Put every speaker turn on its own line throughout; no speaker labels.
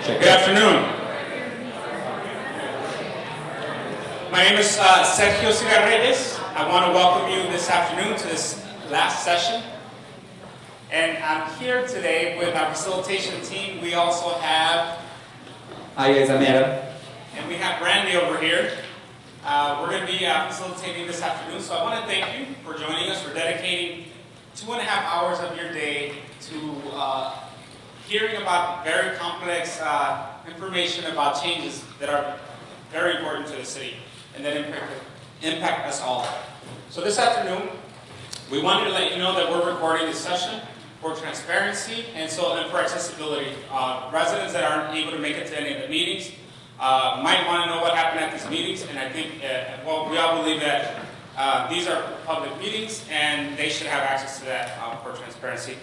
Check
Good afternoon. My name is Sergio Cigarreyes. I want to welcome you this afternoon to this last session. And I'm here today with our facilitation team. We also have...
Hi guys, I'm Adam.
And we have Randy over here. We're going to be facilitating this afternoon. So I want to thank you for joining us, for dedicating 2.5 hours of your day to hearing about very complex information about changes that are very important to the city and that impact us all. So this afternoon, we wanted to let you know that we're recording this session for transparency and for accessibility. Residents that aren't able to make it to any of the meetings might want to know what happened at these meetings, and I think, we all believe that these are public meetings and they should have access to that for transparency.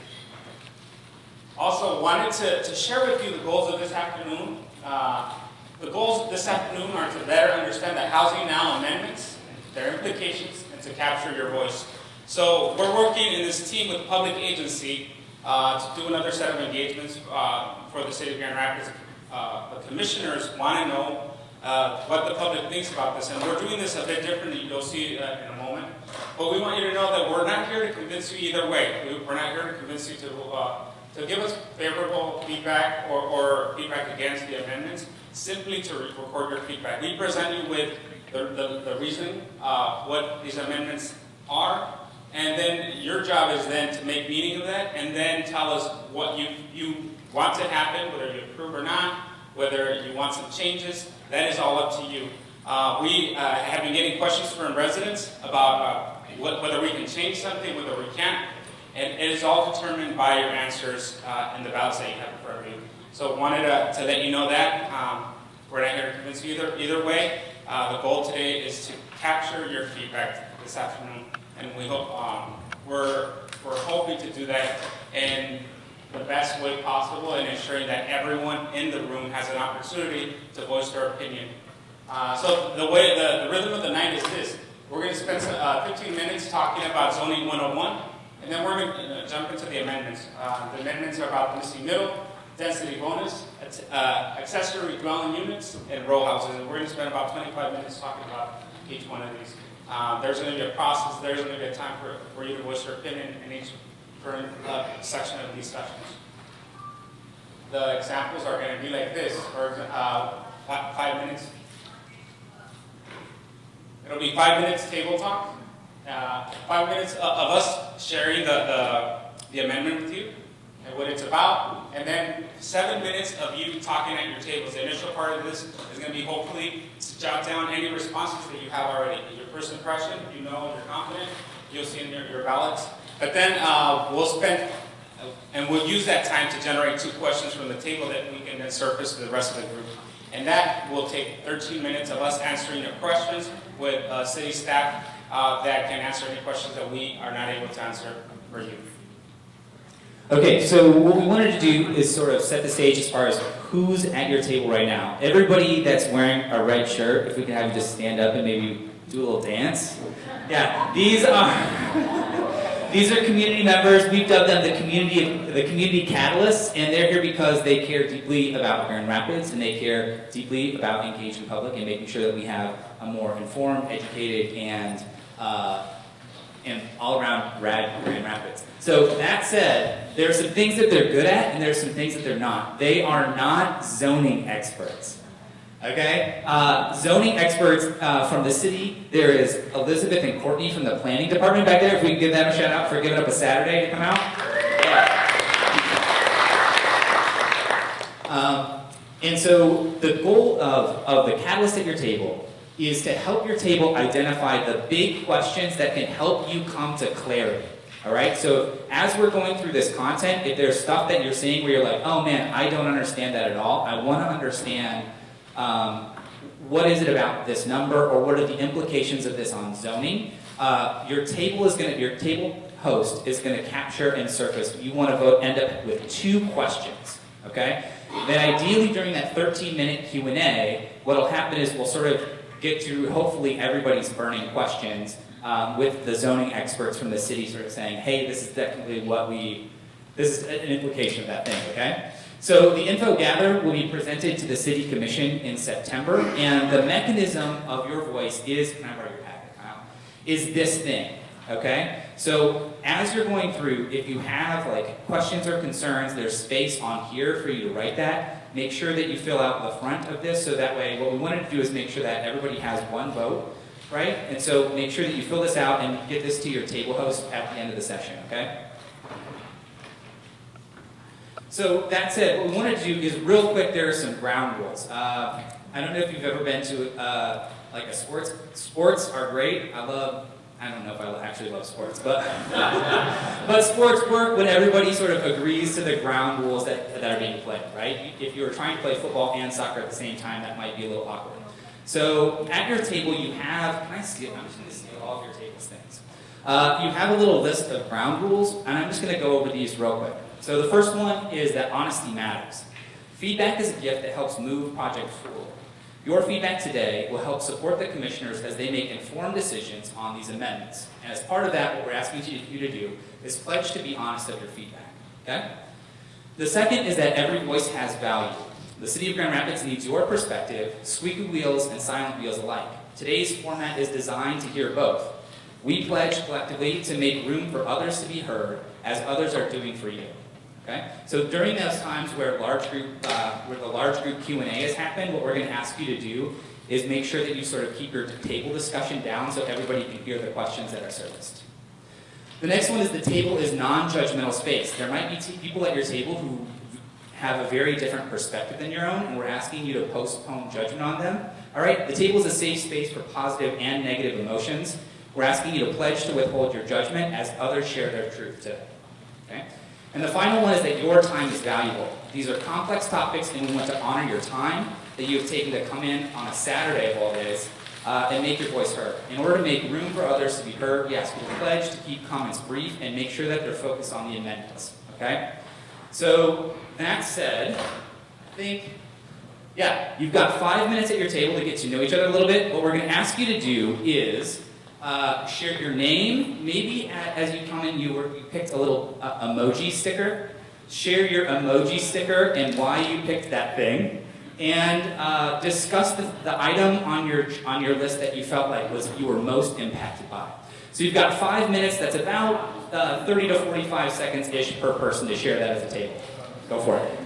Also, wanted to share with you the goals of this afternoon. The goals of this afternoon are to better understand the Housing Now amendments, their implications, and to capture your voice. So we're working in this team with public agency to do another set of engagements for the city of Grand Rapids. The commissioners want to know what the public thinks about this, and we're doing this a bit differently. You'll see in a moment. But we want you to know that we're not here to convince you either way. We're not here to convince you to give us favorable feedback or feedback against the amendments, simply to record your feedback. We present you with the reason what these amendments are, and then your job is then to make meaning of that, and then tell us what you want to happen, whether you approve or not, whether you want some changes. That is all up to you. We have been getting questions from residents about whether we can change something, whether we can't. And it is all determined by your answers in the ballots that you have in front of you. So wanted to let you know that. We're not here to convince you either way. The goal today is to capture your feedback this afternoon. And we hope, we're hoping to do that in the best way possible and ensuring that everyone in the room has an opportunity to voice their opinion. So the rhythm of the night is this. We're going to spend 15 minutes talking about Zoning 101. And then we're going to jump into the amendments. The amendments are about the missing middle, density bonus, accessory dwelling units, and row houses. And we're going to spend about 25 minutes talking about each one of these. There's going to be a process. There's going to be a time for you to voice your opinion in each current section of these sessions. The examples are going to be like this. For 5 minutes. It'll be 5 minutes table talk. 5 minutes of us sharing the amendment with you and what it's about, and then 7 minutes of you talking at your tables. The initial part of this is going to be hopefully to jot down any responses that you have already. Your first impression, you know, you're confident, you'll see in your ballots. But then we'll use that time to generate 2 questions from the table that we can then surface to the rest of the group. And that will take 13 minutes of us answering your questions with city staff that can answer any questions that we are not able to answer for you.
Okay, so what we wanted to do is sort of set the stage as far as who's at your table right now. Everybody that's wearing a red shirt, if we can have you just stand up and maybe do a little dance. Yeah, these are community members. We've dubbed them the community catalysts, and they're here because they care deeply about Grand Rapids, and they care deeply about engaging public and making sure that we have a more informed, educated, and all-around rad Grand Rapids. So that said, there are some things that they're good at, and there are some things that they're not. They are not zoning experts. Okay? Zoning experts from the city. There is Elizabeth and Courtney from the planning department back there. If we can give them a shout out for giving up a Saturday to come out. Yeah. And so the goal of the catalyst at your table is to help your table identify the big questions that can help you come to clarity. All right? So as we're going through this content, if there's stuff that you're seeing where you're like, oh man, I don't understand that at all. I want to understand what is it about this number, or what are the implications of this on zoning. Your table host is going to capture and surface. You want to end up with 2 questions. Okay? Then ideally during that 13-minute Q&A, what will happen is we'll sort of get through hopefully everybody's burning questions with the zoning experts from the city sort of saying, hey, this is technically this is an implication of that thing, okay? So the info gathered will be presented to the City Commission in September, and the mechanism of your voice is, can I borrow your packet, Kyle? Is this thing, okay? So as you're going through, if you have like questions or concerns, there's space on here for you to write that. Make sure that you fill out the front of this, so that way what we wanted to do is make sure that everybody has one vote, right? And so make sure that you fill this out and get this to your table host at the end of the session, okay? So that said, what we want to do is real quick, there are some ground rules. I don't know if you've ever been to like a sports. Sports are great. I don't know if I actually love sports, but but sports work when everybody sort of agrees to the ground rules that are being played, right? If you're trying to play football and soccer at the same time, that might be a little awkward. So at your table you have, can I steal? I'm just going to steal all of your table's things. You have a little list of ground rules, and I'm just going to go over these real quick. So the first one is that honesty matters. Feedback is a gift that helps move projects forward. Your feedback today will help support the commissioners as they make informed decisions on these amendments. And as part of that, what we're asking you to do is pledge to be honest of your feedback, okay? The second is that every voice has value. The City of Grand Rapids needs your perspective, squeaky wheels and silent wheels alike. Today's format is designed to hear both. We pledge collectively to make room for others to be heard, as others are doing for you. Okay? So during those times where the large group Q&A has happened, what we're going to ask you to do is make sure that you sort of keep your table discussion down so everybody can hear the questions that are surfaced. The next one is the table is non-judgmental space. There might be people at your table who have a very different perspective than your own, and we're asking you to postpone judgment on them. All right? The table is a safe space for positive and negative emotions. We're asking you to pledge to withhold your judgment as others share their truth today. Okay? And the final one is that your time is valuable. These are complex topics, and we want to honor your time that you have taken to come in on a Saturday of all days and make your voice heard. In order to make room for others to be heard, we ask you to pledge to keep comments brief and make sure that they're focused on the amendments. Okay? So that said, I think, yeah, you've got 5 minutes at your table to get to know each other a little bit. What we're going to ask you to do is share your name. Maybe as you come in, you picked a little emoji sticker. Share your emoji sticker and why you picked that thing, and discuss the item on your list that you felt like you were most impacted by. So you've got 5 minutes. That's about 30 to 45 seconds ish per person to share that at the table. Go for it.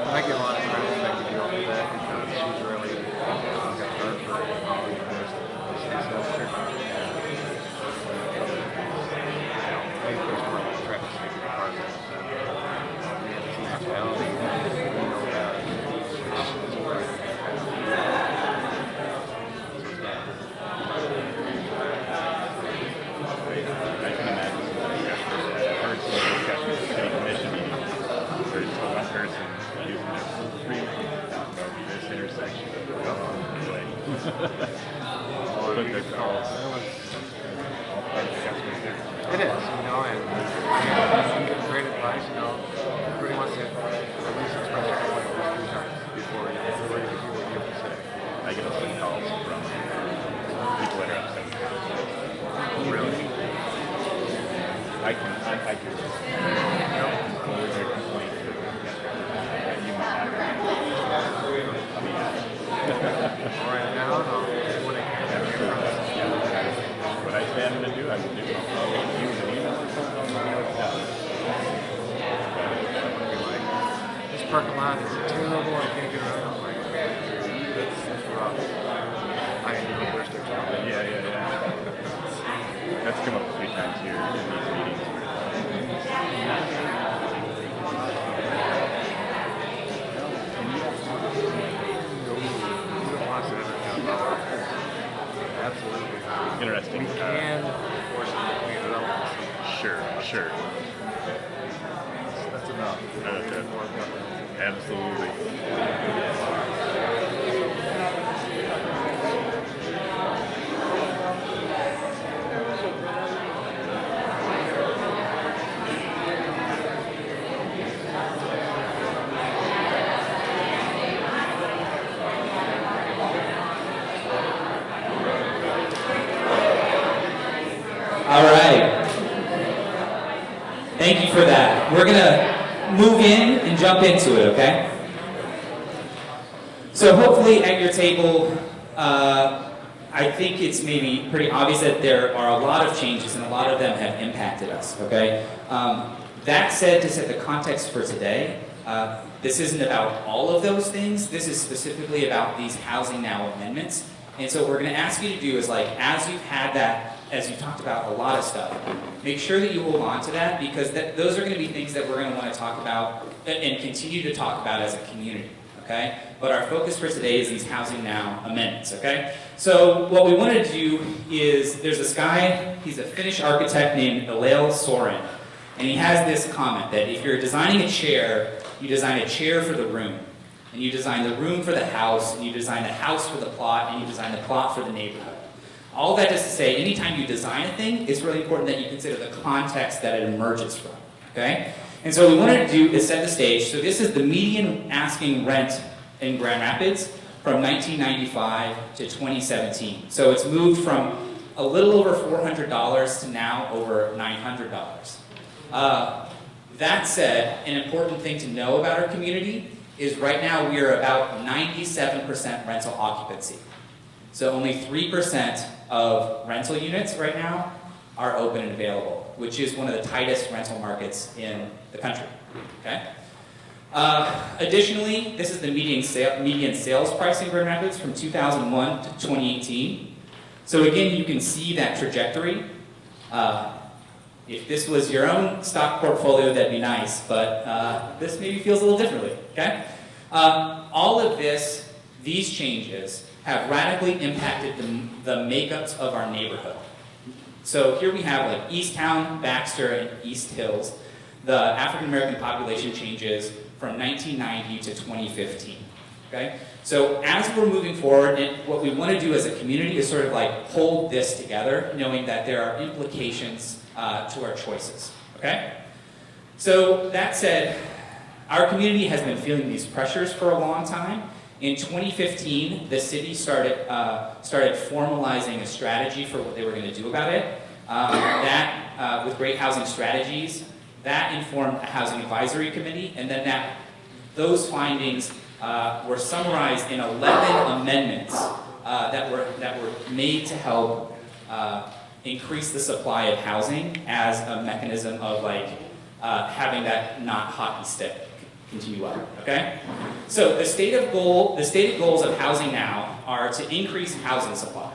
I give a lot of credit to Becky Deal for that because she's really got the heart for all the years. She's so strict. We push for traffic safety department. We have to see reality. We know about it.
I can imagine. I've heard some discussions with the city commission meetings. There's one person using their street about this intersection. Put their calls. All part of the customer service.
It is, and great advice, everybody wants to at least express their point at least 3 times before you ready to hear what you have to say.
I get some calls from people that are upset.
Really?
I can forward their complaint to you might have
Right now, no, when I can hear from us.
what I stand to do, I will do. I'll forward you an email or something.
This parking lot is terrible, I can't get around. I'm like, that's rough. I know where's their job.
Yeah. That's come up 3 times here in these meetings.
Absolutely.
Interesting.
We can force them to clean it up.
Sure.
That's enough.
Absolutely.
All right. Thank you for that. We're going to move in and jump into it, okay? So hopefully at your table, I think it's maybe pretty obvious that there are a lot of changes and a lot of them have impacted us, okay? That said, to set the context for today, this isn't about all of those things. This is specifically about these Housing Now amendments. And so what we're going to ask you to do is, as you've had that, as you talked about a lot of stuff, make sure that you hold on to that, because those are going to be things that we're going to want to talk about and continue to talk about as a community, okay? But our focus for today is these Housing Now amendments, okay? So what we want to do is, there's this guy, he's a Finnish architect named Elael Soren, and he has this comment that if you're designing a chair, you design a chair for the room, and you design the room for the house, and you design the house for the plot, and you design the plot for the neighborhood. All that is to say, anytime you design a thing, it's really important that you consider the context that it emerges from, okay? And so what we wanted to do is set the stage. So this is the median asking rent in Grand Rapids from 1995 to 2017. So it's moved from a little over $400 to now over $900. That said, an important thing to know about our community is right now we are about 97% rental occupancy. So only 3% of rental units right now are open and available, which is one of the tightest rental markets in the country, okay? Additionally, this is the median sales price in Grand Rapids from 2001 to 2018. So again, you can see that trajectory. If this was your own stock portfolio, that'd be nice, but this maybe feels a little differently, okay? All of these changes have radically impacted the makeups of our neighborhood. So here we have Easttown, Baxter, and East Hills. The African American population changes from 1990 to 2015, okay? So as we're moving forward, what we want to do as a community is sort of hold this together, knowing that there are implications to our choices, okay? So that said, our community has been feeling these pressures for a long time. In 2015, the city started formalizing a strategy for what they were going to do about it. With Great Housing Strategies, that informed a housing advisory committee, and then those findings were summarized in 11 amendments that were made to help increase the supply of housing as a mechanism of having that not hockey stick continue up, okay? So the stated goals of Housing Now are to increase housing supply,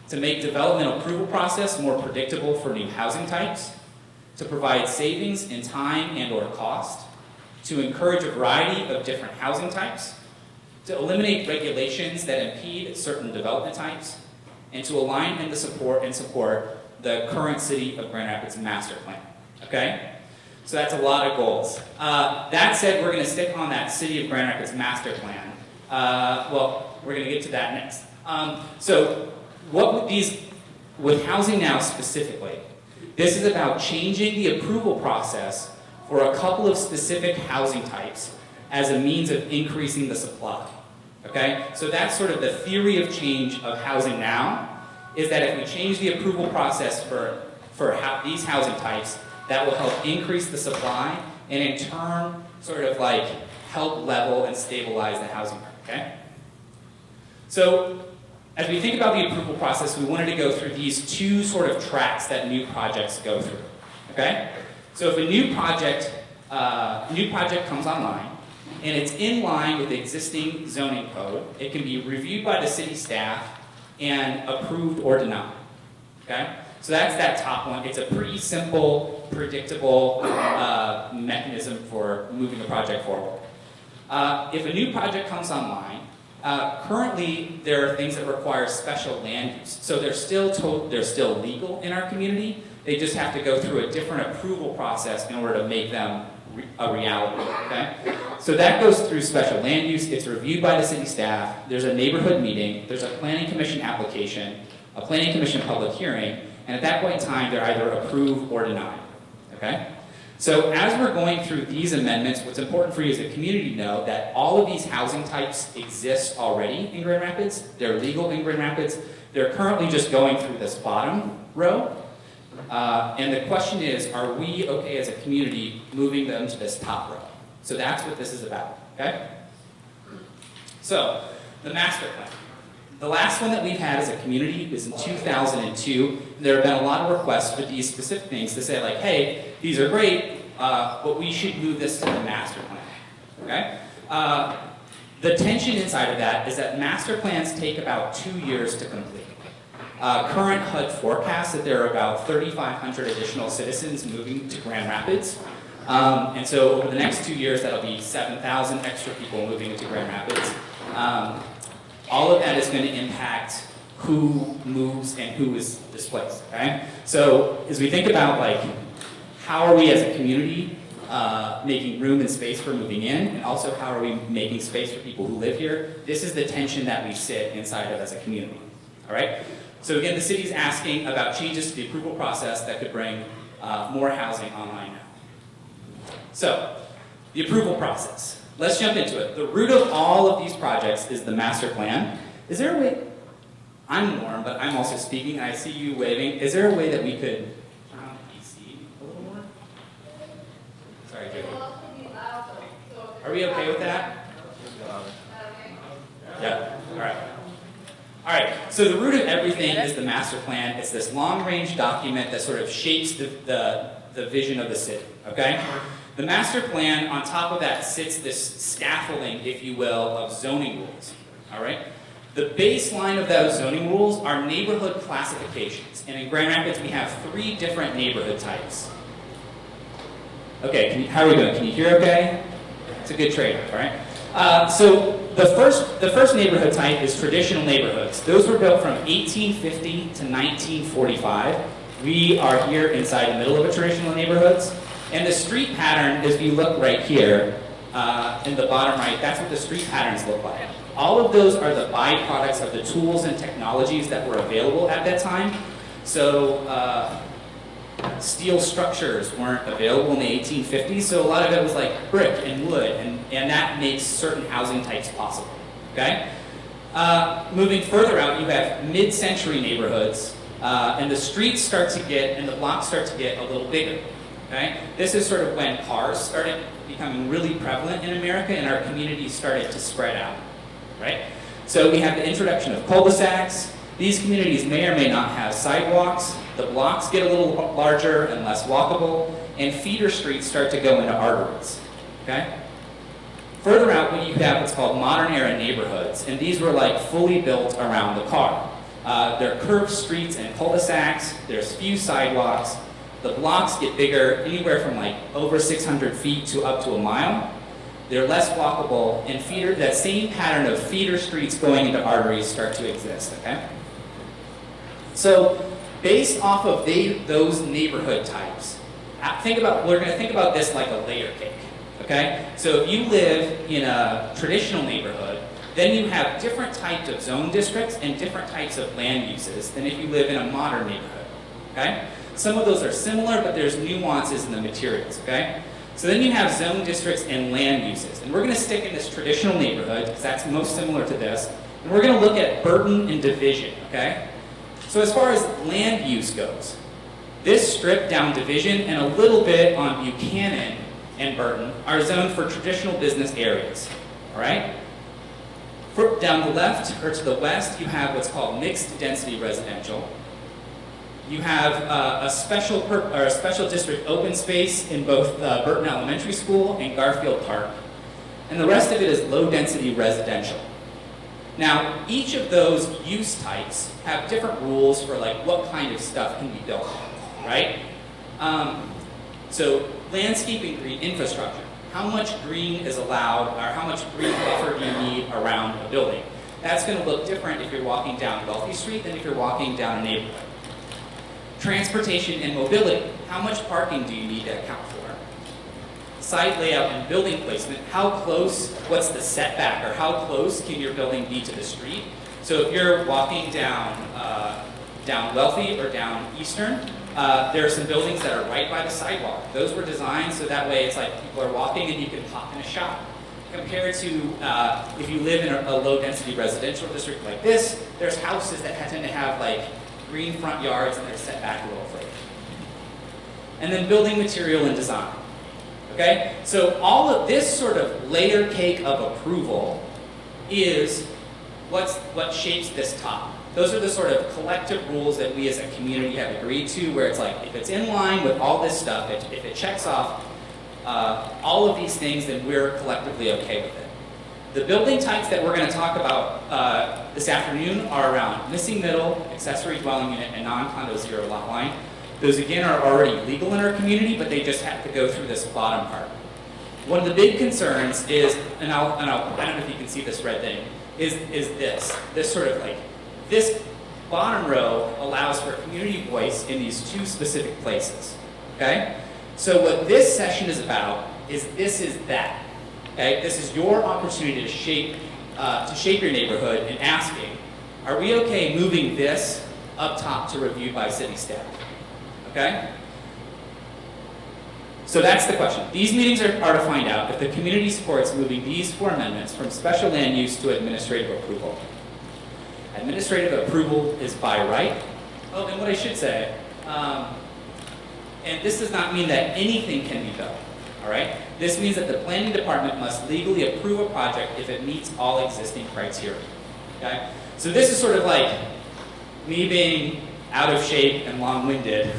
to make development approval process more predictable for new housing types, to provide savings in time and or cost, to encourage a variety of different housing types, to eliminate regulations that impede certain development types, and to align and to support the current City of Grand Rapids master plan, okay? So that's a lot of goals. That said, we're gonna stick on that City of Grand Rapids master plan. Well, we're gonna get to that next. So what with Housing Now specifically, this is about changing the approval process for a couple of specific housing types as a means of increasing the supply, okay? So that's sort of the theory of change of Housing Now, is that if we change the approval process for these housing types, that will help increase the supply and in turn sort of like help level and stabilize the housing market, okay? So as we think about the approval process, we wanted to go through these two sort of tracks that new projects go through, okay? So if a new project comes online and it's in line with the existing zoning code, it can be reviewed by the city staff and approved or denied, okay? So that's that top one. It's a pretty simple, predictable mechanism for moving a project forward. If a new project comes online, currently there are things that require special land use. So they're still legal in our community. They just have to go through a different approval process in order to make them a reality, okay? So that goes through special land use. It's reviewed by the city staff. There's a neighborhood meeting. There's a planning commission application, a planning commission public hearing, and at that point in time, they're either approved or denied, okay? So as we're going through these amendments, what's important for you as a community to know that all of these housing types exist already in Grand Rapids. They're legal in Grand Rapids. They're currently just going through this bottom row. And the question is, are we okay as a community moving them to this top row? So that's what this is about, okay? So, the master plan. The last one that we've had as a community was in 2002. There have been a lot of requests for these specific things to say like, hey, these are great, but we should move this to the master plan, okay? The tension inside of that is that master plans take about 2 years to complete. Current HUD forecasts that there are about 3,500 additional citizens moving to Grand Rapids. And so over the next 2 years, that'll be 7,000 extra people moving into Grand Rapids. All of that is going to impact who moves and who is displaced, okay? So as we think about like, how are we as a community making room and space for moving in, and also how are we making space for people who live here, this is the tension that we sit inside of as a community, all right? So again, the city's asking about changes to the approval process that could bring more housing online now. So, the approval process. Let's jump into it. The root of all of these projects is the master plan. Is there a way, I'm warm, but I'm also speaking, and I see you waving. Is there a way that we could turn on the PC a little more? Sorry, Joey. Are we okay with that? Yeah, all right. All right, so the root of everything is the master plan. It's this long-range document that sort of shapes the vision of the city, okay? The master plan, on top of that, sits this scaffolding, if you will, of zoning rules, all right? The baseline of those zoning rules are neighborhood classifications. And in Grand Rapids, we have 3 different neighborhood types. Okay, how are we doing? Can you hear okay? It's a good trade-off, all right? So the first neighborhood type is traditional neighborhoods. Those were built from 1850 to 1945. We are here inside the middle of a traditional neighborhoods. And the street pattern, if you look right here, in the bottom right, that's what the street patterns look like. All of those are the byproducts of the tools and technologies that were available at that time. So steel structures weren't available in the 1850s, so a lot of it was like brick and wood, and that makes certain housing types possible, okay? Moving further out, you have mid-century neighborhoods, and the streets start to get, and the blocks start to get a little bigger, okay? This is sort of when cars started becoming really prevalent in America and our communities started to spread out, right? So we have the introduction of cul-de-sacs. These communities may or may not have sidewalks. The blocks get a little larger and less walkable, and feeder streets start to go into arteries, okay? Further out, you have what's called modern era neighborhoods, and these were like fully built around the car. There are curved streets and cul-de-sacs, there's few sidewalks, the blocks get bigger, anywhere from like over 600 feet to up to a mile. They're less walkable, and that same pattern of feeder streets going into arteries start to exist, okay? So, based off of those neighborhood types, we're gonna think about this like a layer cake, okay? So if you live in a traditional neighborhood, then you have different types of zone districts and different types of land uses than if you live in a modern neighborhood, okay? Some of those are similar, but there's nuances in the materials, okay? So then you have zone districts and land uses. And we're gonna stick in this traditional neighborhood, because that's most similar to this. And we're gonna look at burden and division, okay? So as far as land use goes, this strip down Division and a little bit on Buchanan and Burton are zoned for traditional business areas, all right? Down the left, or to the west, you have what's called mixed density residential. You have a special district open space in both Burton Elementary School and Garfield Park. And the rest of it is low density residential. Now, each of those use types have different rules for like what kind of stuff can be built, right? So landscaping green infrastructure. How much green is allowed, or how much green buffer do you need around a building? That's gonna look different if you're walking down Wealthy Street than if you're walking down a neighborhood. Transportation and mobility. How much parking do you need to account for? Site layout and building placement. How close, what's the setback, or how close can your building be to the street? So if you're walking down Wealthy or down Eastern, there are some buildings that are right by the sidewalk. Those were designed so that way it's like people are walking and you can pop in a shop. Compared to if you live in a low density residential district like this, there's houses that tend to have like green front yards and they're set back a little further. And then building material and design. Okay? So all of this sort of layer cake of approval is what shapes this top. Those are the sort of collective rules that we as a community have agreed to, where it's like, if it's in line with all this stuff, if it checks off all of these things, then we're collectively okay with it. The building types that we're going to talk about this afternoon are around missing middle, accessory dwelling unit, and non-condo zero lot line. Those again are already legal in our community, but they just have to go through this bottom part. One of the big concerns is, I don't know if you can see this red thing, is this sort of like, this bottom row allows for community voice in these two specific places, okay? So what this session is about is that, okay? This is your opportunity to shape your neighborhood and asking, are we okay moving this up top to review by city staff, okay? So that's the question. These meetings are to find out if the community supports moving these 4 amendments from special land use to administrative approval. Administrative approval is by right. Oh, and what I should say, and this does not mean that anything can be built, all right? This means that the planning department must legally approve a project if it meets all existing criteria, okay? So this is sort of like me being out of shape and long-winded.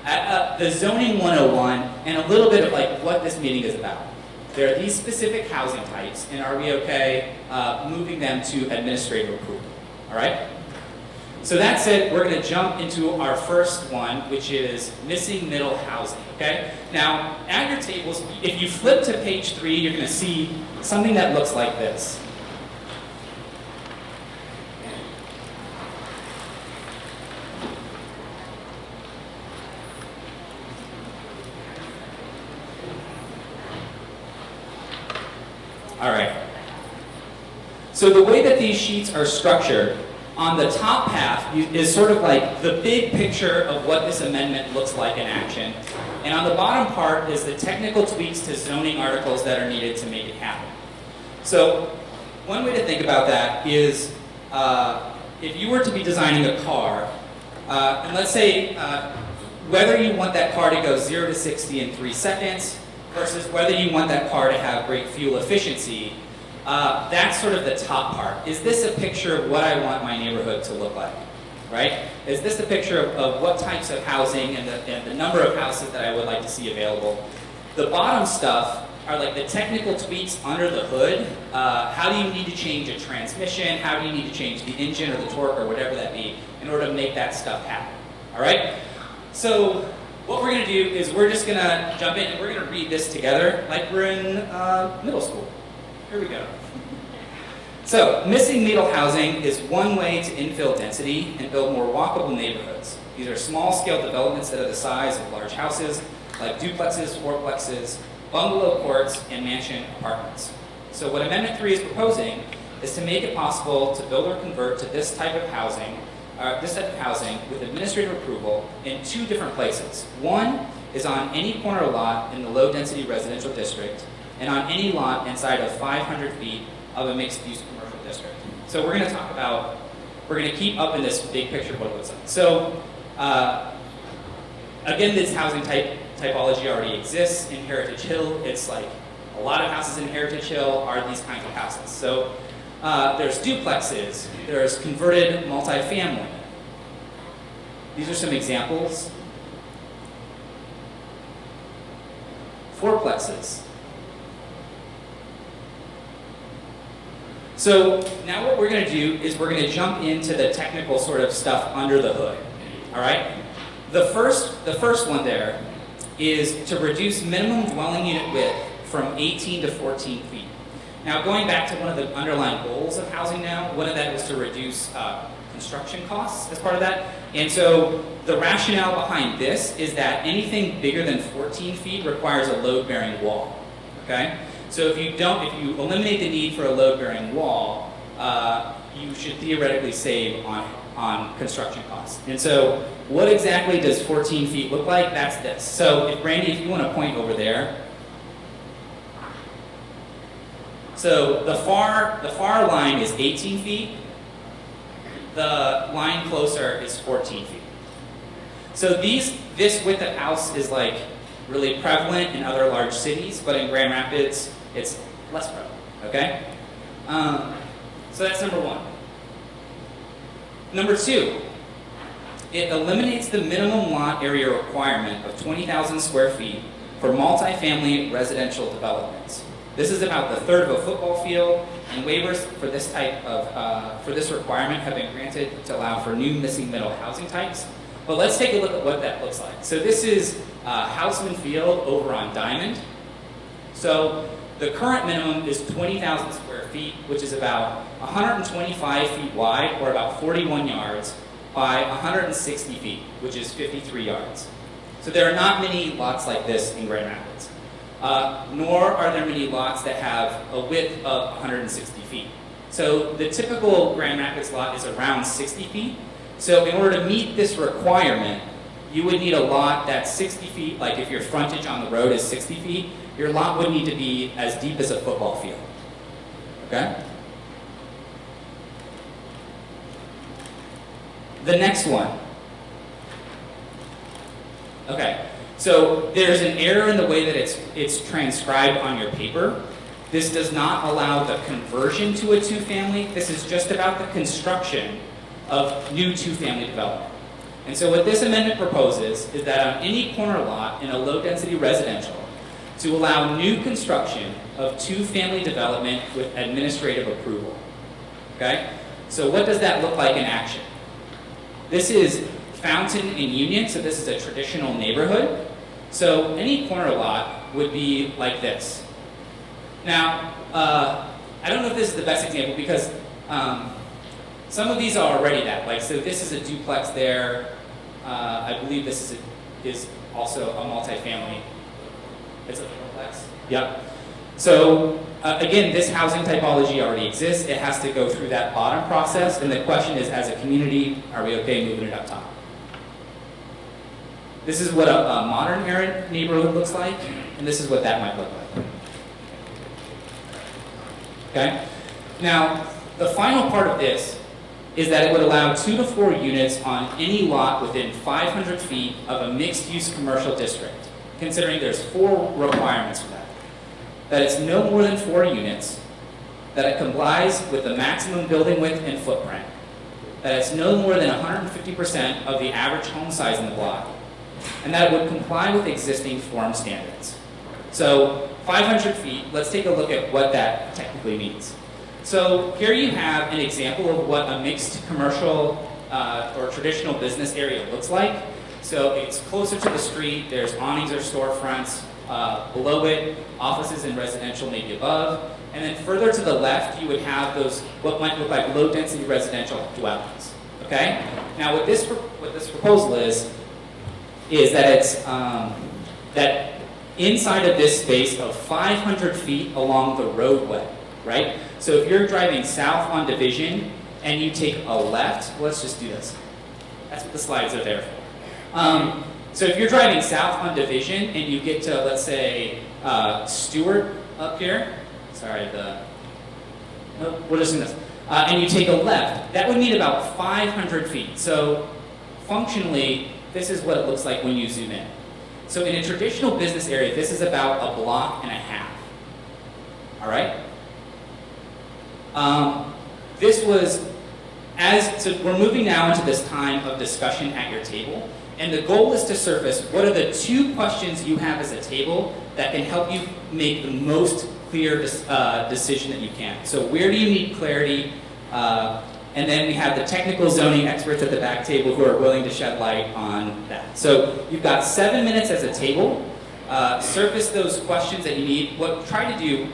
The zoning 101 and a little bit of like what this meeting is about. There are these specific housing types, and are we okay moving them to administrative approval? All right? So that said, we're going to jump into our first one, which is missing middle housing, okay? Now, at your tables, if you flip to page 3, you're going to see something that looks like this. All right. So the way that these sheets are structured, on the top half is sort of like the big picture of what this amendment looks like in action. And on the bottom part is the technical tweaks to zoning articles that are needed to make it happen. So one way to think about that is if you were to be designing a car, and let's say whether you want that car to go 0 to 60 in 3 seconds versus whether you want that car to have great fuel efficiency, that's sort of the top part. Is this a picture of what I want my neighborhood to look like, right? Is this a picture of what types of housing and the number of houses that I would like to see available? The bottom stuff are like the technical tweaks under the hood. How do you need to change a transmission? How do you need to change the engine or the torque or whatever that be in order to make that stuff happen? All right? So what we're going to do is we're just going to jump in and we're going to read this together like we're in middle school. Here we go. So, missing middle housing is one way to infill density and build more walkable neighborhoods. These are small-scale developments that are the size of large houses, like duplexes, fourplexes, bungalow courts, and mansion apartments. So what Amendment 3 is proposing is to make it possible to build or convert to this type of housing with administrative approval in 2 different places. One is on any corner lot in the low-density residential district, and on any lot inside of 500 feet of a mixed-use commercial district. So we're going to keep up in this big picture of what it looks like. So again, this housing typology already exists in Heritage Hill. It's like a lot of houses in Heritage Hill are these kinds of houses. So there's duplexes, there's converted multifamily. These are some examples. Fourplexes. So now what we're going to do is we're going to jump into the technical sort of stuff under the hood. All right? The first one there is to reduce minimum dwelling unit width from 18 to 14 feet. Now, going back to one of the underlying goals of housing now, one of that was to reduce construction costs as part of that. And so the rationale behind this is that anything bigger than 14 feet requires a load-bearing wall. Okay? So if you eliminate the need for a load-bearing wall, you should theoretically save on construction costs. And so what exactly does 14 feet look like? That's this. So if Randy, if you want to point over there. So the far line is 18 feet. The line closer is 14 feet. So this width of house is like really prevalent in other large cities, but in Grand Rapids, it's less prevalent, okay? So that's number one. Number two, it eliminates the minimum lot area requirement of 20,000 square feet for multifamily residential developments. This is about the third of a football field, and waivers for this for this requirement have been granted to allow for new missing middle housing types. But let's take a look at what that looks like. So this is Houseman Field over on Diamond. So the current minimum is 20,000 square feet, which is about 125 feet wide, or about 41 yards, by 160 feet, which is 53 yards. So there are not many lots like this in Grand Rapids. Nor are there many lots that have a width of 160 feet. So the typical Grand Rapids lot is around 60 feet. So in order to meet this requirement, you would need a lot that's 60 feet, like if your frontage on the road is 60 feet, your lot would need to be as deep as a football field. Okay? The next one. Okay. So there's an error in the way that it's transcribed on your paper. This does not allow the conversion to a two-family. This is just about the construction of new two-family development. And so what this amendment proposes is that on any corner lot in a low-density residential, to allow new construction of two-family development with administrative approval. Okay? So what does that look like in action? This is Fountain in Union, so this is a traditional neighborhood. So any corner lot would be like this. Now, I don't know if this is the best example because some of these are already that. Like, so this is a duplex there. I believe this is also a multifamily. It's a duplex. Yep. So again, this housing typology already exists. It has to go through that bottom process, and the question is, as a community, are we okay moving it up top? This is what a modern era neighborhood looks like, and this is what that might look like. Okay? Now, the final part of this is that it would allow 2 to 4 units on any lot within 500 feet of a mixed-use commercial district, considering there's 4 requirements for that. That it's no more than 4 units, that it complies with the maximum building width and footprint, that it's no more than 150% of the average home size in the block, and that it would comply with existing form standards. So 500 feet, let's take a look at what that technically means. So here you have an example of what a mixed commercial or traditional business area looks like. So it's closer to the street, there's awnings or storefronts, below it, offices and residential maybe above, and then further to the left you would have those, what might look like low density residential dwellings, okay? Now what this proposal is that it's, that inside of this space of 500 feet along the roadway, right? So if you're driving south on Division and you take a left, let's just do this. That's what the slides are there for. So if you're driving south on Division and you get to, let's say, Stewart up here, sorry, we'll just do this, and you take a left, that would mean about 500 feet. So functionally, this is what it looks like when you zoom in. So in a traditional business area, this is about a block and a half. All right? So we're moving now into this time of discussion at your table, and the goal is to surface what are the 2 questions you have as a table that can help you make the most clear decision that you can. So where do you need clarity? And then we have the technical zoning experts at the back table who are willing to shed light on that. So you've got 7 minutes as a table. Surface those questions that you need. What try to do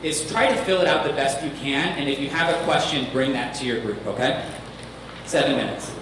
is try to fill it out the best you can, and if you have a question, bring that to your group, okay? 7 minutes.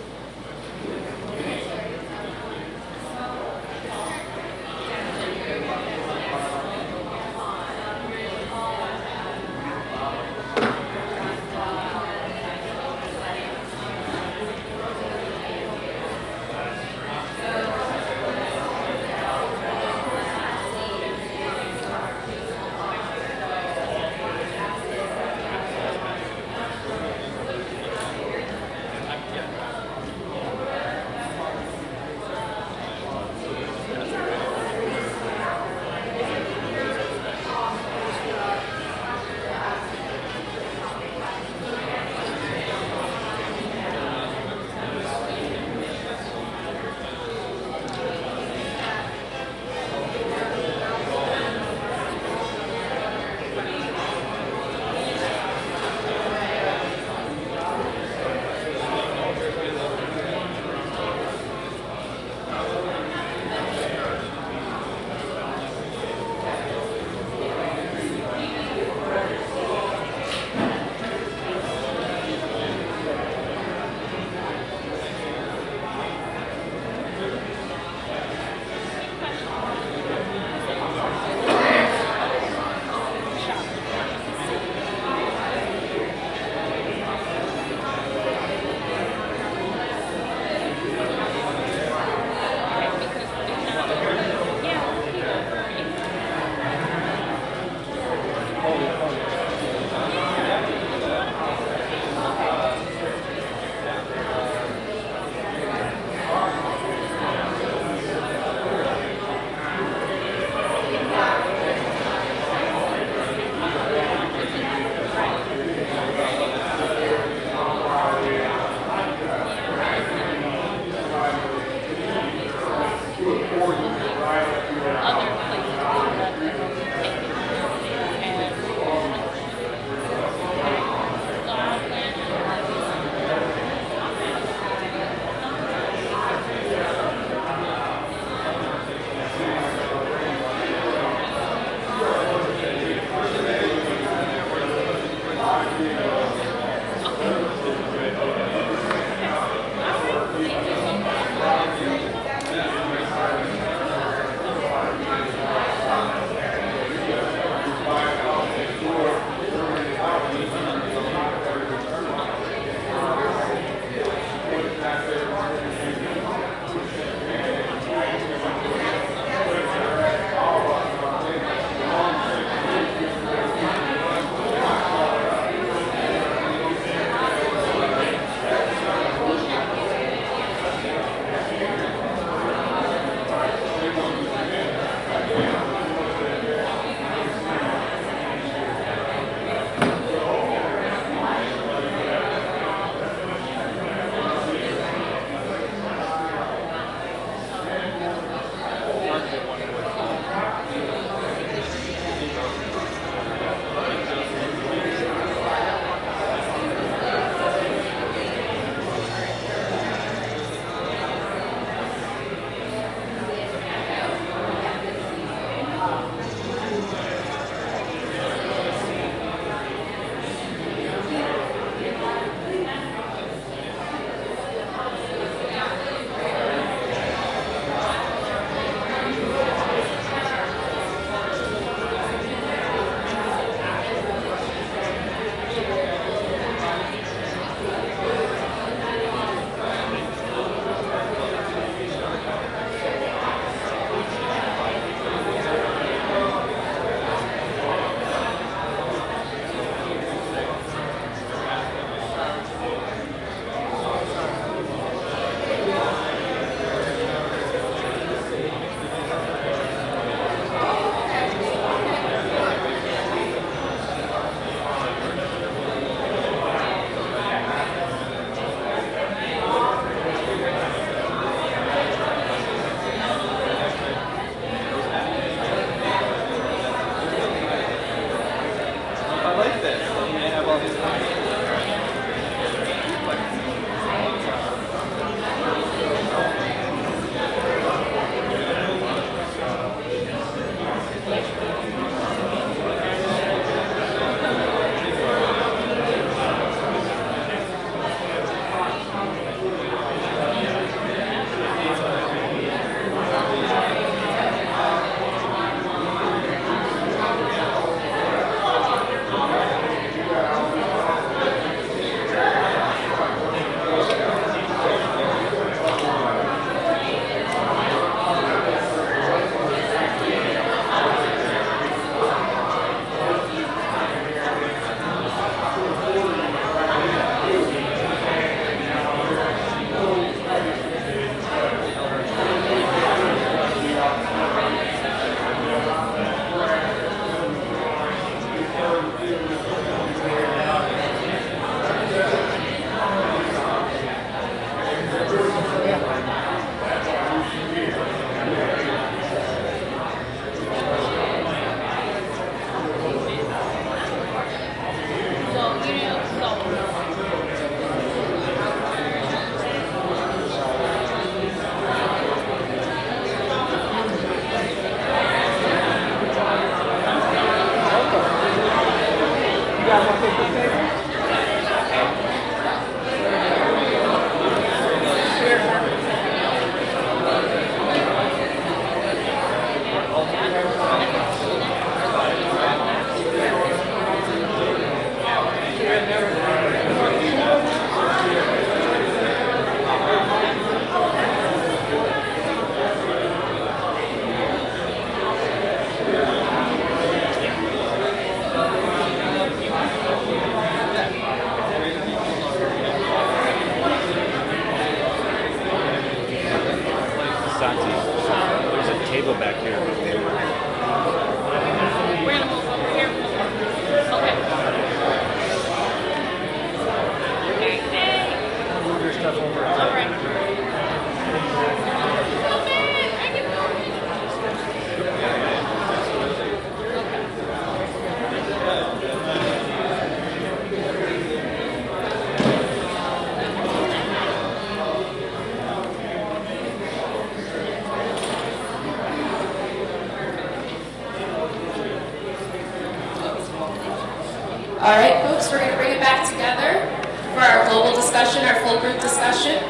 All right, folks, we're going to bring it back together for our global discussion, our full group discussion.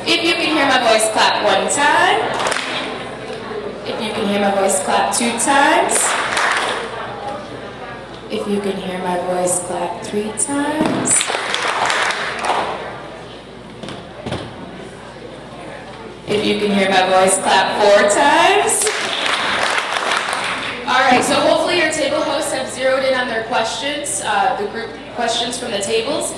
If you can hear my voice, clap 1 time. If you can hear my voice, clap 2 times. If you can hear my voice, clap 3 times. If you can hear my voice, clap 4 times. All right, so hopefully your table hosts have zeroed in on their questions, the group questions from the tables.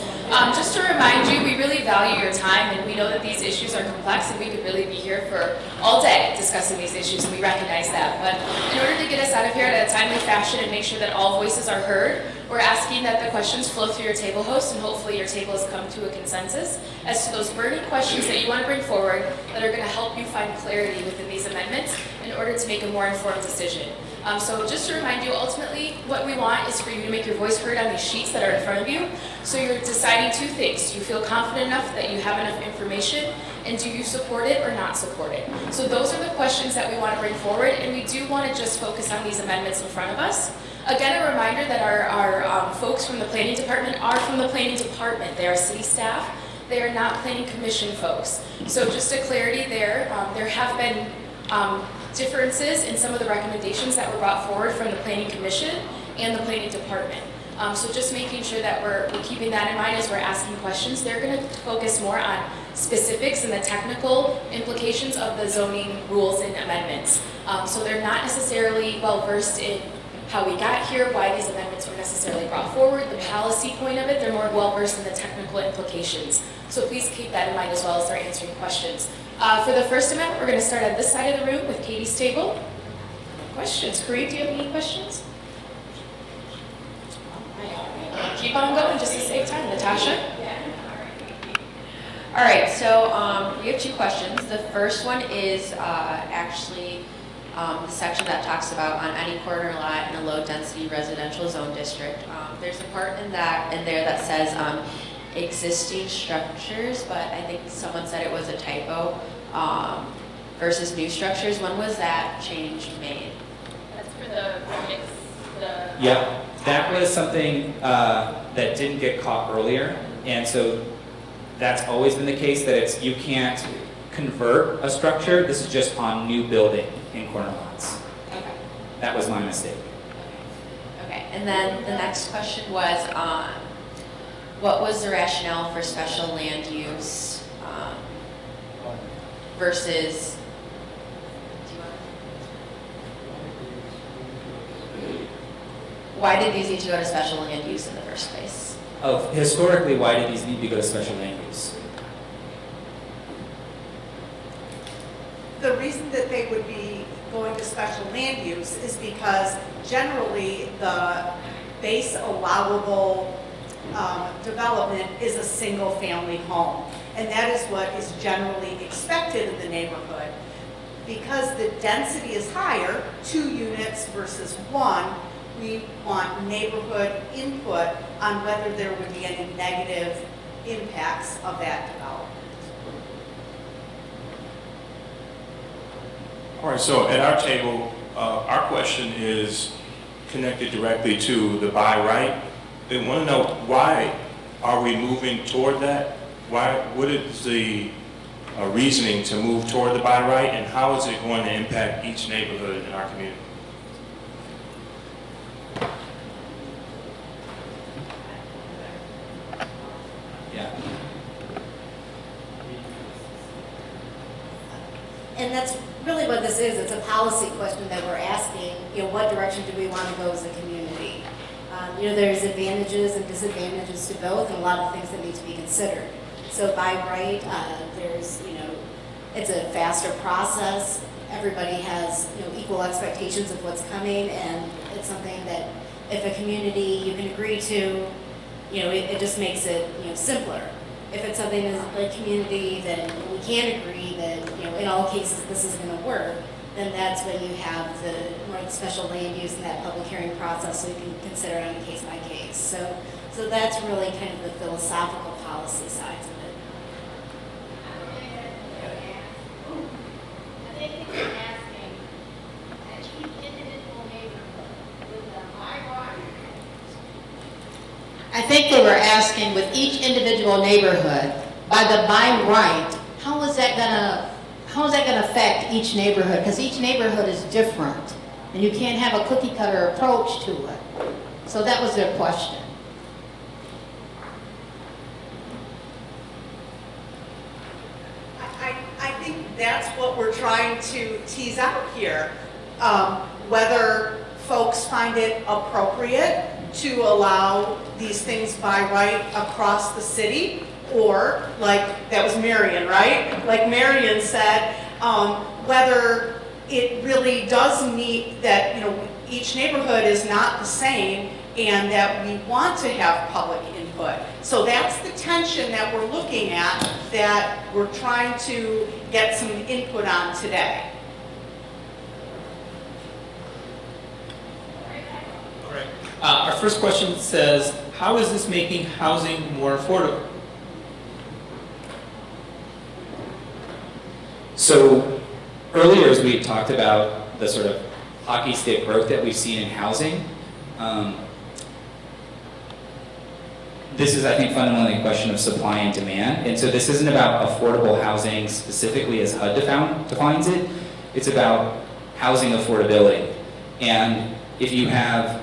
Just to remind you, we really value your time, and we know that these issues are complex, and we could really be here for all day discussing these issues, and we recognize that. But in order to get us out of here at a timely fashion and make sure that all voices are heard, we're asking that the questions flow through your table host, and hopefully your table has come to a consensus as to those burning questions that you want to bring forward that are going to help you find clarity within these amendments in order to make a more informed decision. So just to remind you, ultimately, what we want is for you to make your voice heard on these sheets that are in front of you. So you're deciding 2 things. Do you feel confident enough that you have enough information? And do you support it or not support it? So those are the questions that we want to bring forward, and we do want to just focus on these amendments in front of us. Again, a reminder that our folks from the Planning Department are from the Planning Department. They are city staff. They are not Planning Commission folks. So just a clarity there, there have been differences in some of the recommendations that were brought forward from the Planning Commission and the Planning Department. So just making sure that we're keeping that in mind as we're asking questions. They're going to focus more on specifics and the technical implications of the zoning rules and amendments. So they're not necessarily well versed in how we got here, why these amendments were necessarily brought forward, the policy point of it. They're more well versed in the technical implications. So please keep that in mind as well as they're answering questions. For the first amendment, we're going to start at this side of the room with Katie's table. Questions? Kareem, do you have any questions? Keep on going just to save time. Natasha?
All right, so we have 2 questions. The first one is actually the section that talks about on any corner lot in a low-density residential zone district. There's a part in there that says existing structures, but I think someone said it was a typo, versus new structures. When was that change made?
That's for the mix,
Yeah, that was something that didn't get caught earlier, and so that's always been the case, that it's, you can't convert a structure. This is just on new building in corner lots.
Okay.
That was my mistake.
Okay, and then the next question was, what was the rationale for special land use versus, do you want? Why did these need to go to special land use in the first place?
Oh, historically, why did these need to go to special land use?
The reason that they would be going to special land use is because generally the base allowable development is a single-family home. And that is what is generally expected in the neighborhood. Because the density is higher, 2 units versus 1, we want neighborhood input on whether there would be any negative impacts of that development.
All right, so at our table, our question is connected directly to the buy right. They want to know, why are we moving toward that? What is the reasoning to move toward the buy right, and how is it going to impact each neighborhood in our community?
Yeah.
And that's really what this is. It's a policy question that we're asking, what direction do we want to go as a community? There's advantages and disadvantages to both, and a lot of things that need to be considered. So by right, it's a faster process. Everybody has, equal expectations of what's coming, and it's something that if a community you can agree to, it just makes it, simpler. If it's something that's like community that we can't agree that, in all cases this is going to work, then that's when you have the more special land use and that public hearing process, so you can consider it on a case by case. So that's really kind of the philosophical policy sides of it.
I think they were asking with each individual neighborhood, by the by right, how is that gonna affect each neighborhood? Because each neighborhood is different, and you can't have a cookie cutter approach to it. So that was their question.
I think that's what we're trying to tease out here. Whether folks find it appropriate to allow these things by right across the city, or like, that was Marion, right? Like Marion said, whether it really does need that, each neighborhood is not the same, and that we want to have public input. So that's the tension that we're looking at, that we're trying to get some input on today.
All right. Our first question says, how is this making housing more affordable?
So earlier, as we talked about the sort of hockey stick growth that we've seen in housing, this is, I think, fundamentally a question of supply and demand. And so this isn't about affordable housing specifically as HUD defines it. It's about housing affordability. And if you have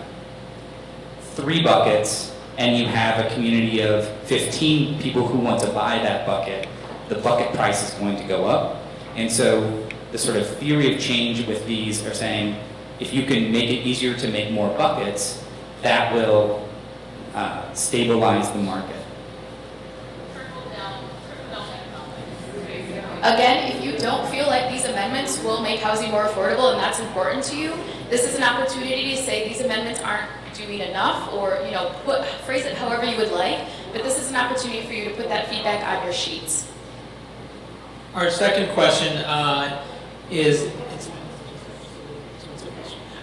3 buckets and you have a community of 15 people who want to buy that bucket, the bucket price is going to go up. And so the sort of theory of change with these are saying, if you can make it easier to make more buckets, that will stabilize the market.
Again, if you don't feel like these amendments will make housing more affordable and that's important to you, this is an opportunity to say these amendments aren't doing enough, or phrase it however you would like, but this is an opportunity for you to put that feedback on your sheets.
Our second question is,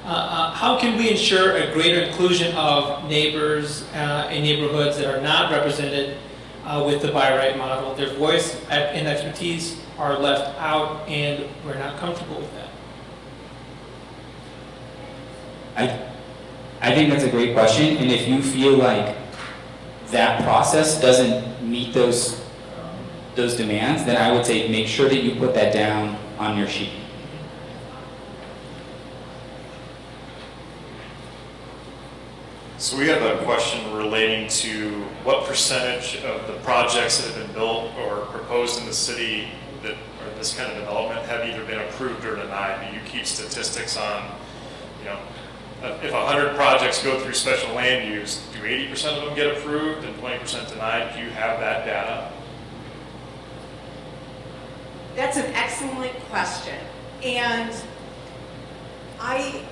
how can we ensure a greater inclusion of neighbors in neighborhoods that are not represented with the by right model? Their voice and expertise are left out, and we're not comfortable with that.
I think that's a great question, and if you feel like that process doesn't meet those demands, then I would say make sure that you put that down on your sheet.
So we have a question relating to what percentage of the projects that have been built or proposed in the city that or this kind of development have either been approved or denied? Do you keep statistics on, if 100 projects go through special land use, do 80% of them get approved and 20% denied? Do you have that data?
That's an excellent question. And I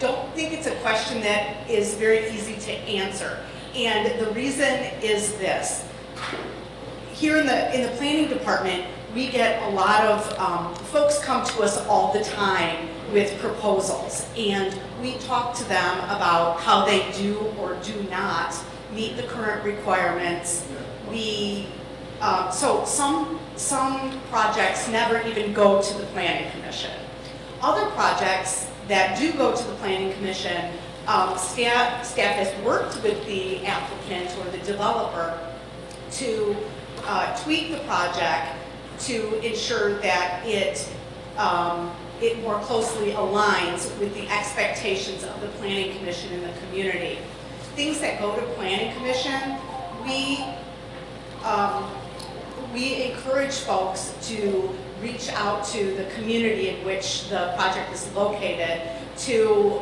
don't think it's a question that is very easy to answer. And the reason is this. Here in the planning department, we get a lot of folks come to us all the time with proposals, and we talk to them about how they do or do not meet the current requirements. So some projects never even go to the planning commission. Other projects that do go to the planning commission, staff has worked with the applicant or the developer to tweak the project to ensure that it more closely aligns with the expectations of the planning commission and the community. Things that go to planning commission, we encourage folks to reach out to the community in which the project is located to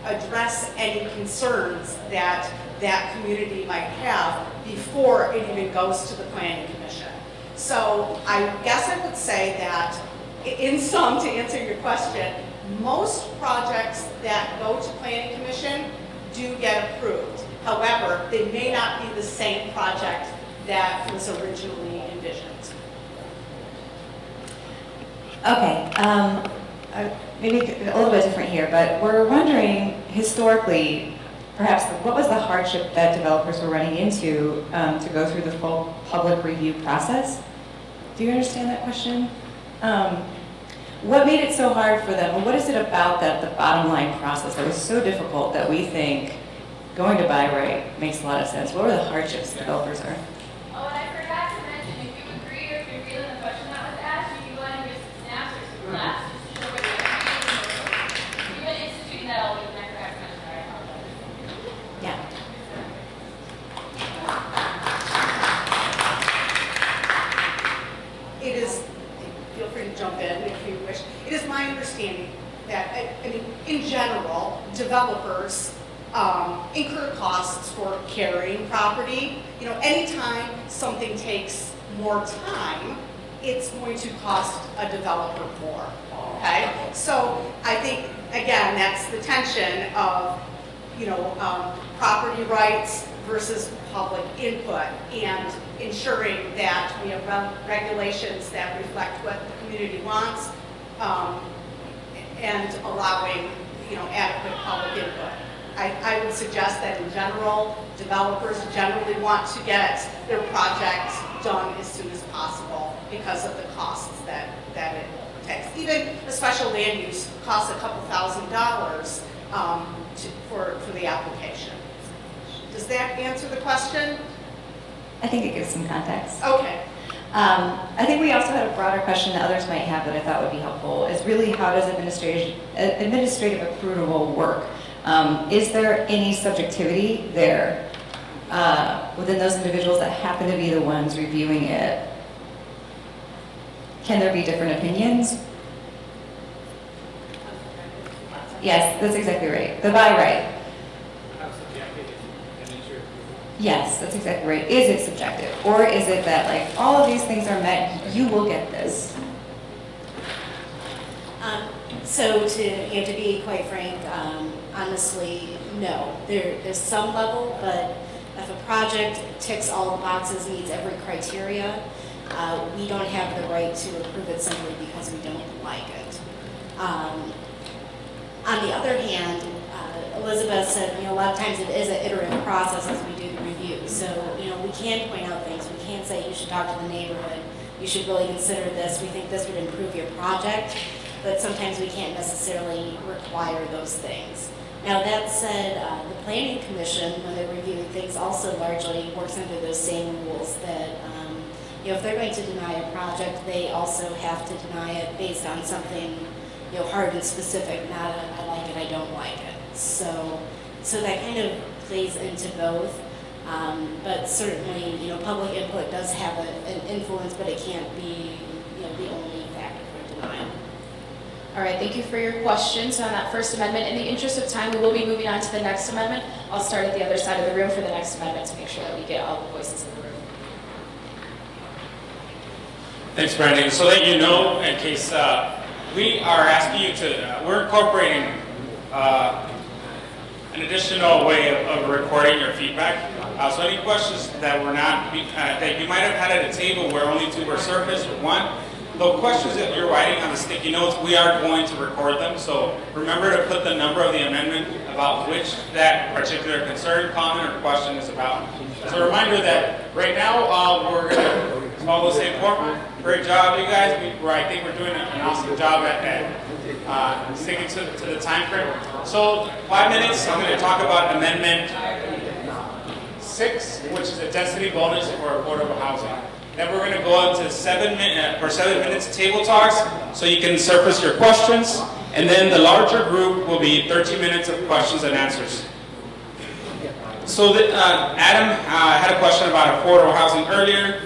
address any concerns that that community might have before it even goes to the planning commission. So I guess I would say that in sum, to answer your question, most projects that go to planning commission do get approved. However, they may not be the same project that was originally envisioned.
Okay, maybe a little bit different here, but we're wondering historically, perhaps what was the hardship that developers were running into to go through the full public review process? Do you understand that question? What made it so hard for them? What is it about the bottom line process that was so difficult that we think going to buy right makes a lot of sense? What were the hardships developers are?
Oh, and I forgot to mention, if you agree or if you're feeling the question that was asked, you can go ahead and give some snaps or some claps just to show what you're doing. We've been instituting that all week, and I forgot to mention that. I apologize.
Yeah.
It is, feel free to jump in if you wish. It is my understanding that, I mean, in general, developers incur costs for carrying property. Anytime something takes more time, it's going to cost a developer more, okay? So I think, again, that's the tension of, property rights versus public input and ensuring that we have regulations that reflect what the community wants and allowing, adequate public input. I would suggest that in general, developers generally want to get their project done as soon as possible because of the costs that it takes. Even a special land use costs a couple $1,000s for the application. Does that answer the question?
I think it gives some context.
Okay.
I think we also had a broader question that others might have that I thought would be helpful, is really how does administrative approval work? Is there any subjectivity there within those individuals that happen to be the ones reviewing it? Can there be different opinions? Yes, that's exactly right. The by right. Yes, that's exactly right. Is it subjective? Or is it that like all of these things are met, you will get this?
So to be quite frank, honestly, no. There's some level, but if a project ticks all the boxes, meets every criteria, we don't have the right to approve it simply because we don't like it. On the other hand, Elizabeth said, a lot of times it is an iterative process as we do the review. So, we can point out things. We can say you should talk to the neighborhood. You should really consider this. We think this would improve your project. But sometimes we can't necessarily require those things. Now, that said, the Planning Commission, when they're reviewing things, also largely works under those same rules that, if they're going to deny a project, they also have to deny it based on something, hard and specific, not a I like it, I don't like it. So that kind of plays into both. But certainly, public input does have an influence, but it can't be, the only factor for denial.
All right, thank you for your questions on that First Amendment. In the interest of time, we will be moving on to the next amendment. I'll start at the other side of the room for the next amendment to make sure that we get all the voices in the room.
Thanks, Brandon. So that you know, in case we are asking you to, we're incorporating an additional way of recording your feedback. So any questions that were not, that you might have had at a table where only two were surfaced or one, the questions that you're writing on the sticky notes, we are going to record them. So remember to put the number of the amendment about which that particular concern, comment, or question is about. As a reminder that right now we're going to follow the same format. Great job, you guys. I think we're doing an awesome job at sticking to the time frame. So 5 minutes, I'm going to talk about Amendment 6, which is a density bonus for affordable housing. Then we're going to go up to 7 minutes table talks, so you can surface your questions. And then the larger group will be 13 minutes of questions and answers. So Adam had a question about affordable housing earlier.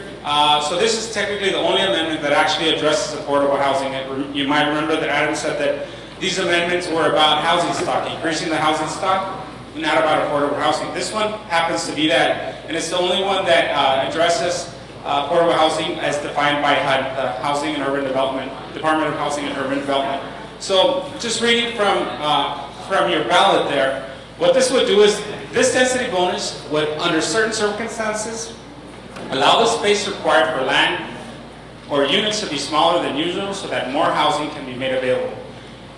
So this is technically the only amendment that actually addresses affordable housing. You might remember that Adam said that these amendments were about housing stock, increasing the housing stock, not about affordable housing. This one happens to be that, and it's the only one that addresses affordable housing as defined by HUD, Housing and Urban Development, Department of Housing and Urban Development. So just reading from your ballot there, what this would do is this density bonus would, under certain circumstances, allow the space required for land or units to be smaller than usual so that more housing can be made available.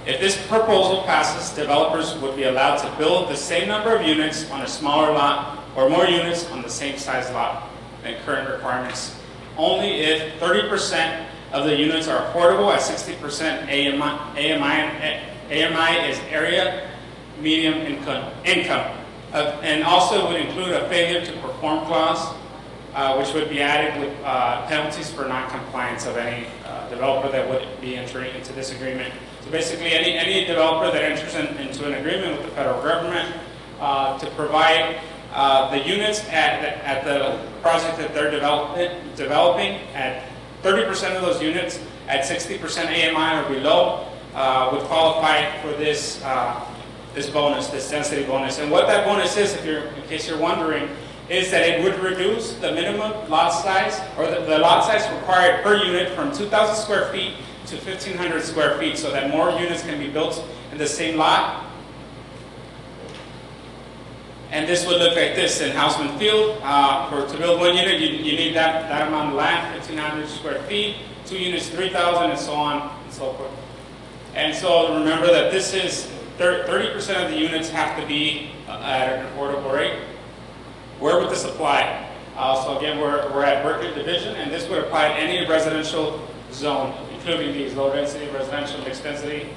If this proposal passes, developers would be allowed to build the same number of units on a smaller lot or more units on the same size lot than current requirements, only if 30% of the units are affordable at 60% AMI is area medium income. And also would include a failure to perform clause, which would be added with penalties for non-compliance of any developer that would be entering into this agreement. So basically, any developer that enters into an agreement with the federal government to provide the units at the project that they're developing at 30% of those units at 60% AMI or below would qualify for this bonus, this density bonus. And what that bonus is, in case you're wondering, is that it would reduce the minimum lot size, or the lot size required per unit from 2,000 square feet to 1,500 square feet, so that more units can be built in the same lot. And this would look like this in Houseman Field. To build one unit, you need that amount of land, 1,500 square feet, 2 units, 3,000, and so on and so forth. And so remember that this is 30% of the units have to be at an affordable rate. Where would this apply? So again, we're at Berkeley Division, and this would apply to any residential zone, including these low density, residential, mixed density.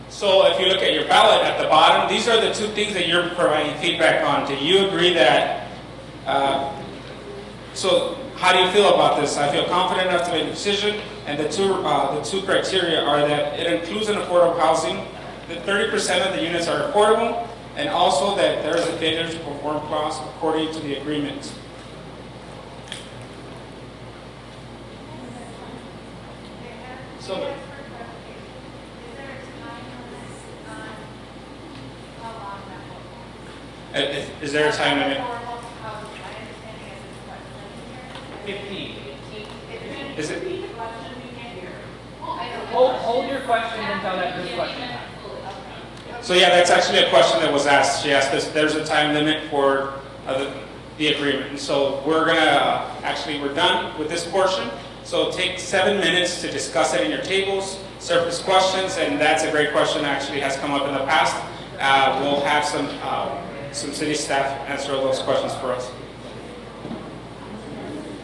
So if you look at your ballot at the bottom, these are the two things that you're providing feedback on. Do you agree that, so how do you feel about this? I feel confident enough to make a decision, and the two criteria are that it includes an affordable housing, that 30% of the units are affordable, and also that there is a failure to perform clause according to the agreement. So, is there a time limit? 15. Is it?
Hold your question until that first question.
So yeah, that's actually a question that was asked. She asked us, there's a time limit for the agreement. And so we're done with this portion. So take 7 minutes to discuss it in your tables. surface questions, and that's a great question that actually has come up in the past. We'll have some city staff answer those questions for us.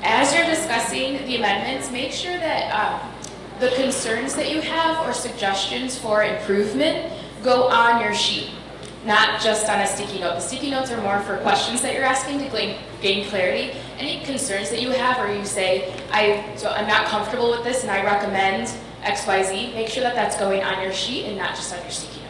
As you're discussing the amendments, make sure that the concerns that you have or suggestions for improvement go on your sheet, not just on a sticky note. The sticky notes are more for questions that you're asking to gain clarity. Any concerns that you have, or you say, I'm not comfortable with this and I recommend XYZ, make sure that that's going on your sheet and not just on your sticky note.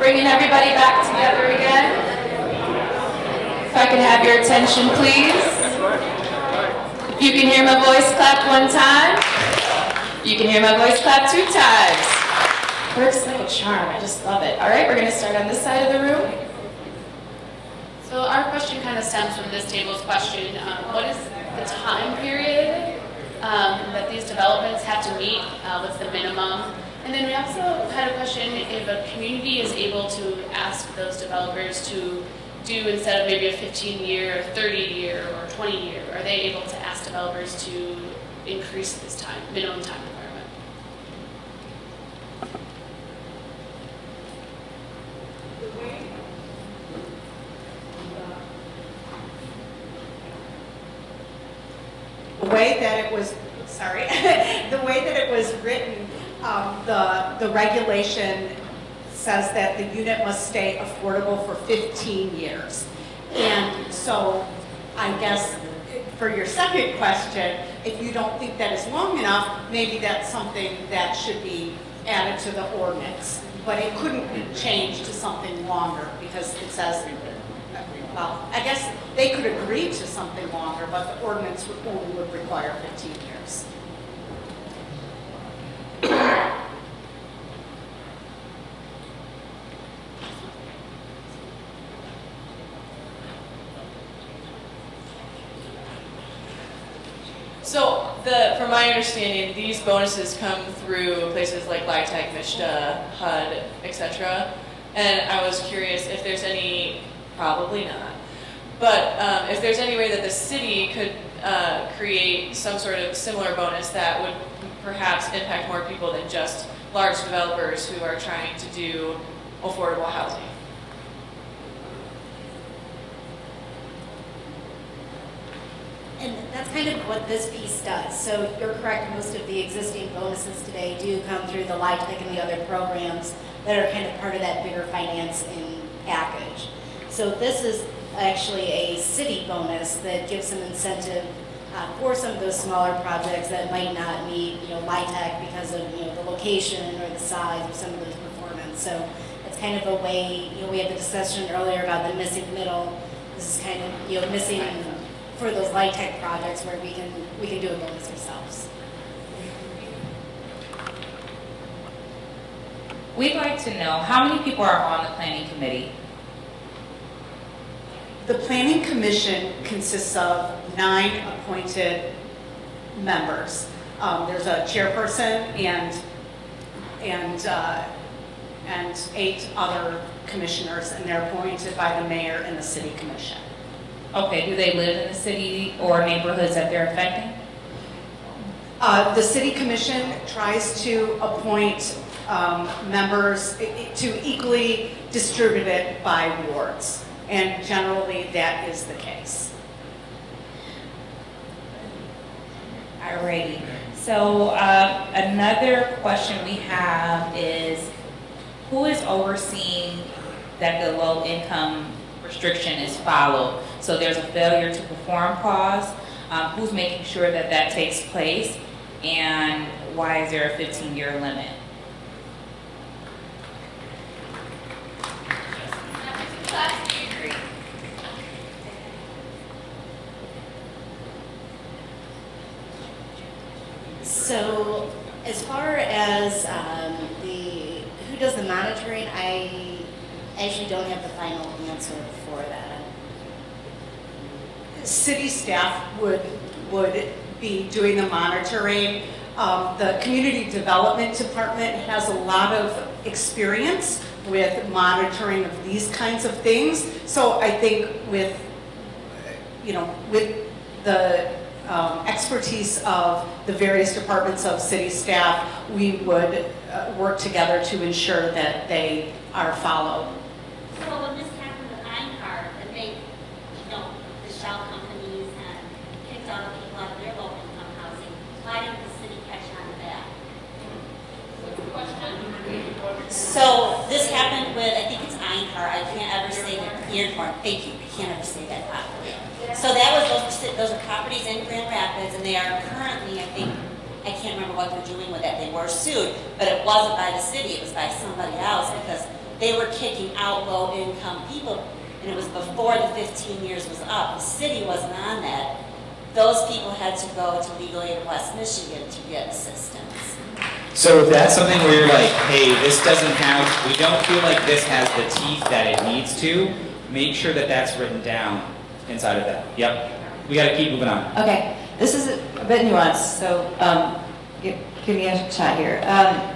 bringing everybody back together again. If I can have your attention, please. If you can hear my voice, clap one time. If you can hear my voice, clap 2 times. Works like a charm, I just love it. All right, we're gonna start on this side of the room. So our question kind of stems from this table's question. What is the time period that these developments have to meet? What's the minimum? And then we also had a question if a community is able to ask those developers to do, instead of maybe a 15-year, 30-year, or 20-year, are they able to ask developers to increase this time, minimum time requirement?
The way that it was, sorry, the way that it was written, the regulation says that the unit must stay affordable for 15 years. And so I guess for your second question, if you don't think that is long enough, maybe that's something that should be added to the ordinance. But it couldn't be changed to something longer because it says, well, I guess they could agree to something longer, but the ordinance only would require 15 years.
So, from my understanding, these bonuses come through places like LIHTC, MSHDA, HUD, etc. And I was curious if there's any, probably not, but if there's any way that the city could create some sort of similar bonus that would perhaps impact more people than just large developers who are trying to do affordable housing.
And that's kind of what this piece does. So you're correct, most of the existing bonuses today do come through the LIHTC and the other programs that are kind of part of that bigger financing package. So this is actually a city bonus that gives some incentive for some of those smaller projects that might not meet, LIHTC because of, the location or the size of some of those performance. So it's kind of a way, we had the discussion earlier about the missing middle. This is kind of, missing for those LIHTC projects where we can do a bonus ourselves.
We'd like to know how many people are on the planning committee?
The Planning Commission consists of 9 appointed members. There's a chairperson and 8 other commissioners, and they're appointed by the mayor and the city commission.
Okay, do they live in the city or neighborhoods that they're affecting?
The city commission tries to appoint members to equally distribute it by wards, and generally that is the case.
Alrighty. So another question we have is, who is overseeing that the low income restriction is followed? So there's a failure to perform clause. Who's making sure that that takes place? And why is there a 15-year limit?
So as far as who does the monitoring, I actually don't have the final answer for that.
City staff would be doing the monitoring. The Community Development Department has a lot of experience with monitoring of these kinds of things. So I think with the expertise of the various departments of city staff, we would work together to ensure that they are followed.
So when this happened with Einhard, and they, the shell companies and kicked all the people out of their low income housing, why didn't the city catch on to that? So this happened with, I think it's Einhard, I can't ever say that, Earhorn, thank you, I can't ever say that properly. So that was, those are properties in Grand Rapids, and they are currently, I think, I can't remember what they're doing with that. They were sued, but it wasn't by the city, it was by somebody else, because they were kicking out low-income people, and it was before the 15 years was up. The city wasn't on that. Those people had to go to Legal Aid of West Michigan to get assistance.
So if that's something where you're like, hey, this doesn't have, we don't feel like this has the teeth that it needs to, make sure that that's written down inside of that. Yep. We got to keep moving on.
Okay, this is a bit nuanced, so give me a shot here.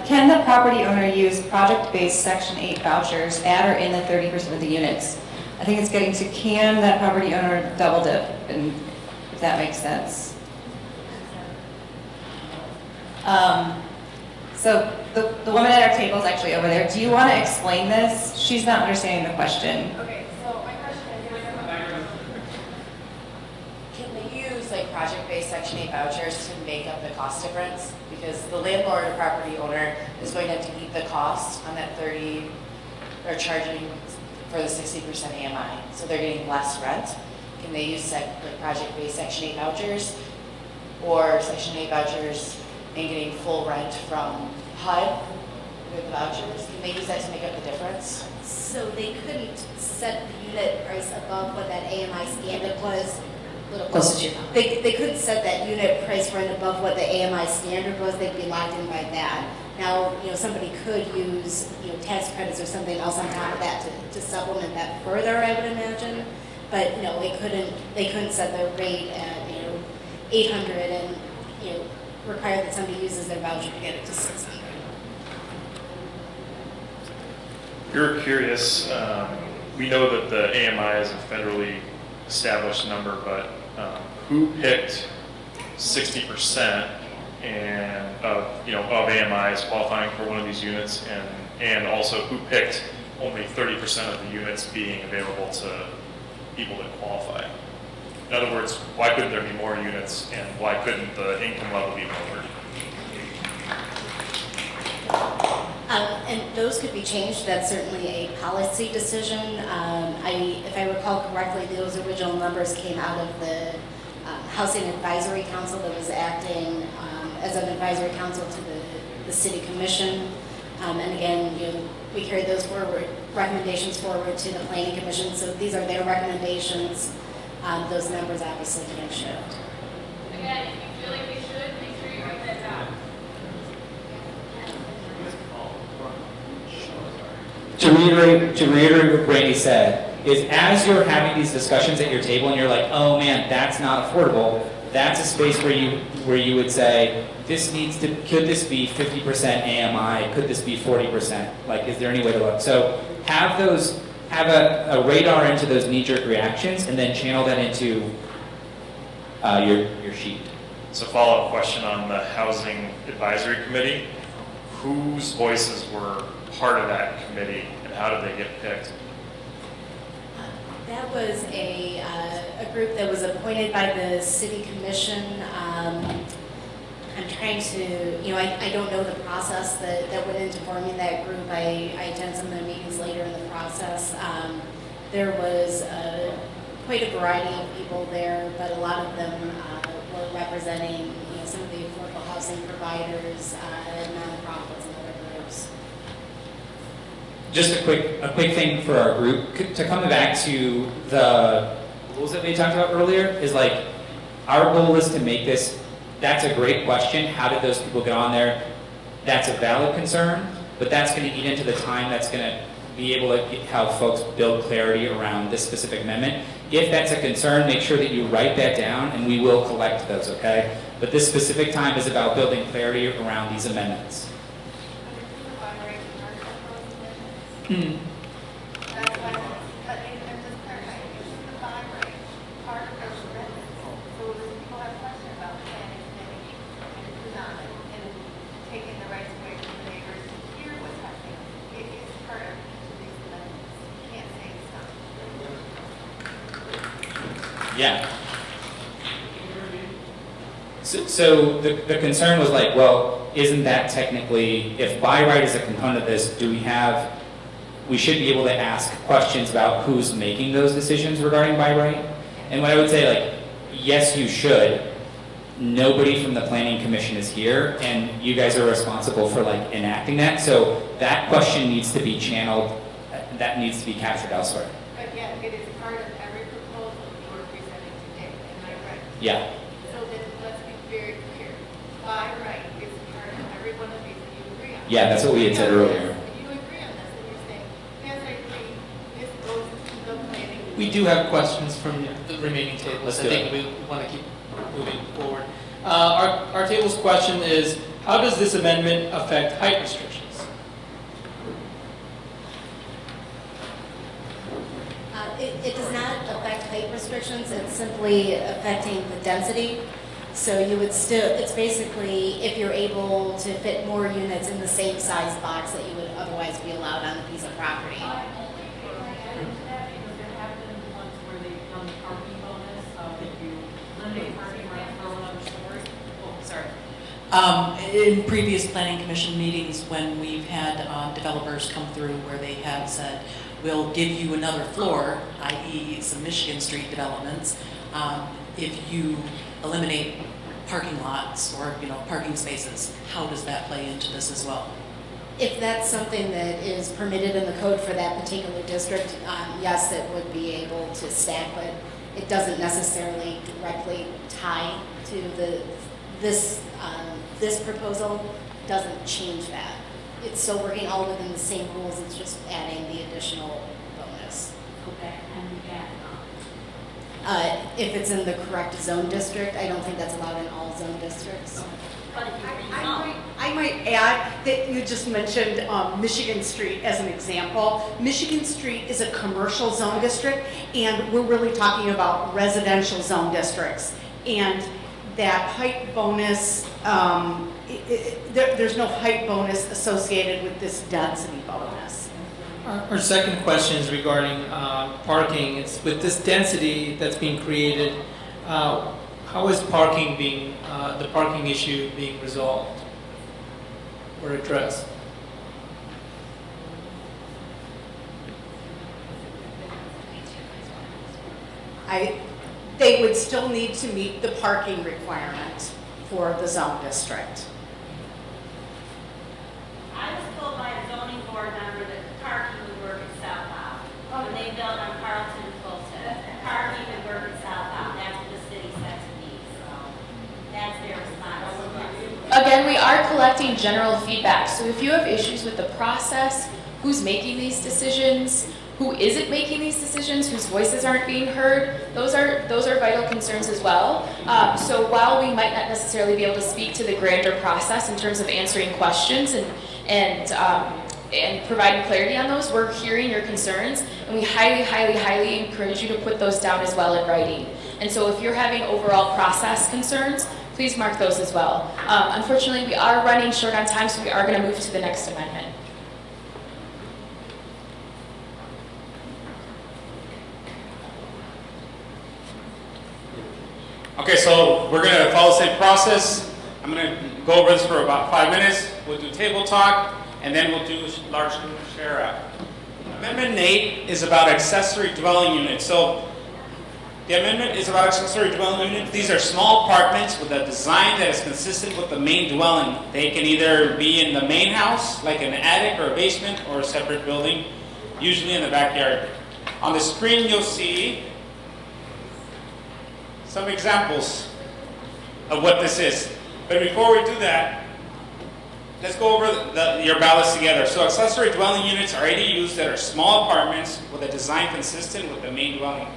Can the property owner use project-based Section 8 vouchers at or in the 30% of the units? I think it's getting to can that property owner double dip, and if that makes sense. So the woman at our table is actually over there. Do you want to explain this? She's not understanding the question.
Okay, so my question is, can they use like project-based Section 8 vouchers to make up the cost difference? Because the landlord or property owner is going to have to eat the cost on that 30, or charging for the 60% AMI, so they're getting less rent. Can they use like project-based Section 8 vouchers, or Section 8 vouchers and getting full rent from HUD with the vouchers? Can they use that to make up the difference?
So they couldn't set the unit price above what that AMI standard was. A little closer to your mouth. They couldn't set that unit price rent above what the AMI standard was. They'd be locked in by that. Now, somebody could use, tax credits or something else on top of that to supplement that further, I would imagine. But, they couldn't set their rate at, 800 and, require that somebody uses their voucher to get it to 600.
You're curious, we know that the AMI is a federally established number, but who picked 60% of AMIs qualifying for one of these units, and also who picked only 30% of the units being available to people that qualify? In other words, why couldn't there be more units, and why couldn't the income level be lowered?
And those could be changed. That's certainly a policy decision. If I recall correctly, those original numbers came out of the Housing Advisory Council that was acting as an advisory council to the City Commission. And again, we carried those recommendations forward to the Planning Commission. So these are their recommendations. Those numbers obviously can't shift.
Again, if you feel like we should, make sure you write that down.
To reiterate what Brandy said, is as you're having these discussions at your table and you're like, oh man, that's not affordable, that's a space where you would say, could this be 50% AMI? Could this be 40%? Like, is there any way to look? So have a radar into those knee-jerk reactions and then channel that into your sheet.
So follow-up question on the Housing Advisory Committee. Whose voices were part of that committee, and how did they get picked?
That was a group that was appointed by the City Commission. I'm trying to, I don't know the process that went into forming that group. I attended some of the meetings later in the process. There was quite a variety of people there, but a lot of them were representing, some of the affordable housing providers, nonprofits, and other groups.
Just a quick thing for our group to come back to the rules that we talked about earlier is like our goal is to make this. That's a great question. How did those people get on there? That's a valid concern, but that's going to eat into the time that's going to be able to help folks build clarity around this specific amendment. If that's a concern, make sure that you write that down, and we will collect those, okay? But this specific time is about building clarity around these amendments. Yeah. So the concern was like, well, isn't that technically, if by right is a component of this, we should be able to ask questions about who's making those decisions regarding by right? And what I would say, like, yes, you should. nobody from the planning commission is here, and you guys are responsible for like enacting that. So that question needs to be channeled, that needs to be captured elsewhere.
But yet, it is part of every proposal you are presenting today, am I right?
Yeah.
So then, let's be very clear. By right is part of every one of these that you agree on.
Yeah, that's what we had said earlier.
You agree on this, and you're saying, yes, I agree, this goes to the planning.
We do have questions from the remaining tables.
Let's
I
do
think
it.
we want to keep moving forward. Our table's question is, how does this amendment affect height restrictions?
It does not affect height restrictions, it's simply affecting the density. So you would still, it's basically if you're able to fit more units in the same size box that you would otherwise be allowed on a piece of property.
In previous planning commission meetings, when we've had developers come through where they have said, we'll give you another floor, i.e. some Michigan Street developments, if you eliminate parking lots or, parking spaces. How does that play into this as well?
If that's something that is permitted in the code for that particular district, yes, it would be able to stack, but it doesn't necessarily directly tie to this proposal doesn't change that. It's still working all within the same rules, it's just adding the additional bonus.
Okay, and again.
If it's in the correct zone district, I don't think that's allowed in all zone districts.
I might add that you just mentioned Michigan Street as an example. Michigan Street is a commercial zone district, and we're really talking about residential zone districts. And that height bonus, there's no height bonus associated with this density bonus.
Our second question is regarding parking. It's with this density that's being created, how is parking being, the parking issue being resolved or addressed?
They would still need to meet the parking requirement for the zone district.
I was told by a zoning board member that the parking would work itself out. When they built on Carlton and Fulton, parking would work itself out. That's what the city said to me, so that's their response.
Again, we are collecting general feedback, so if you have issues with the process, who's making these decisions, who isn't making these decisions, whose voices aren't being heard, those are vital concerns as well. So while we might not necessarily be able to speak to the grander process in terms of answering questions and providing clarity on those, we're hearing your concerns, and we highly encourage you to put those down as well in writing. And so if you're having overall process concerns, please mark those as well. Unfortunately, we are running short on time, so we are going to move to the next amendment.
Okay, so we're going to follow the same process. I'm going to go over this for about 5 minutes. We'll do table talk, and then we'll do large group share out. Amendment 8 is about accessory dwelling units. So the amendment is about accessory dwelling units. These are small apartments with a design that is consistent with the main dwelling. They can either be in the main house, like an attic or a basement, or a separate building, usually in the backyard. On the screen, you'll see some examples of what this is. But before we do that, let's go over your ballots together. So accessory dwelling units are ADUs that are small apartments with a design consistent with the main dwelling.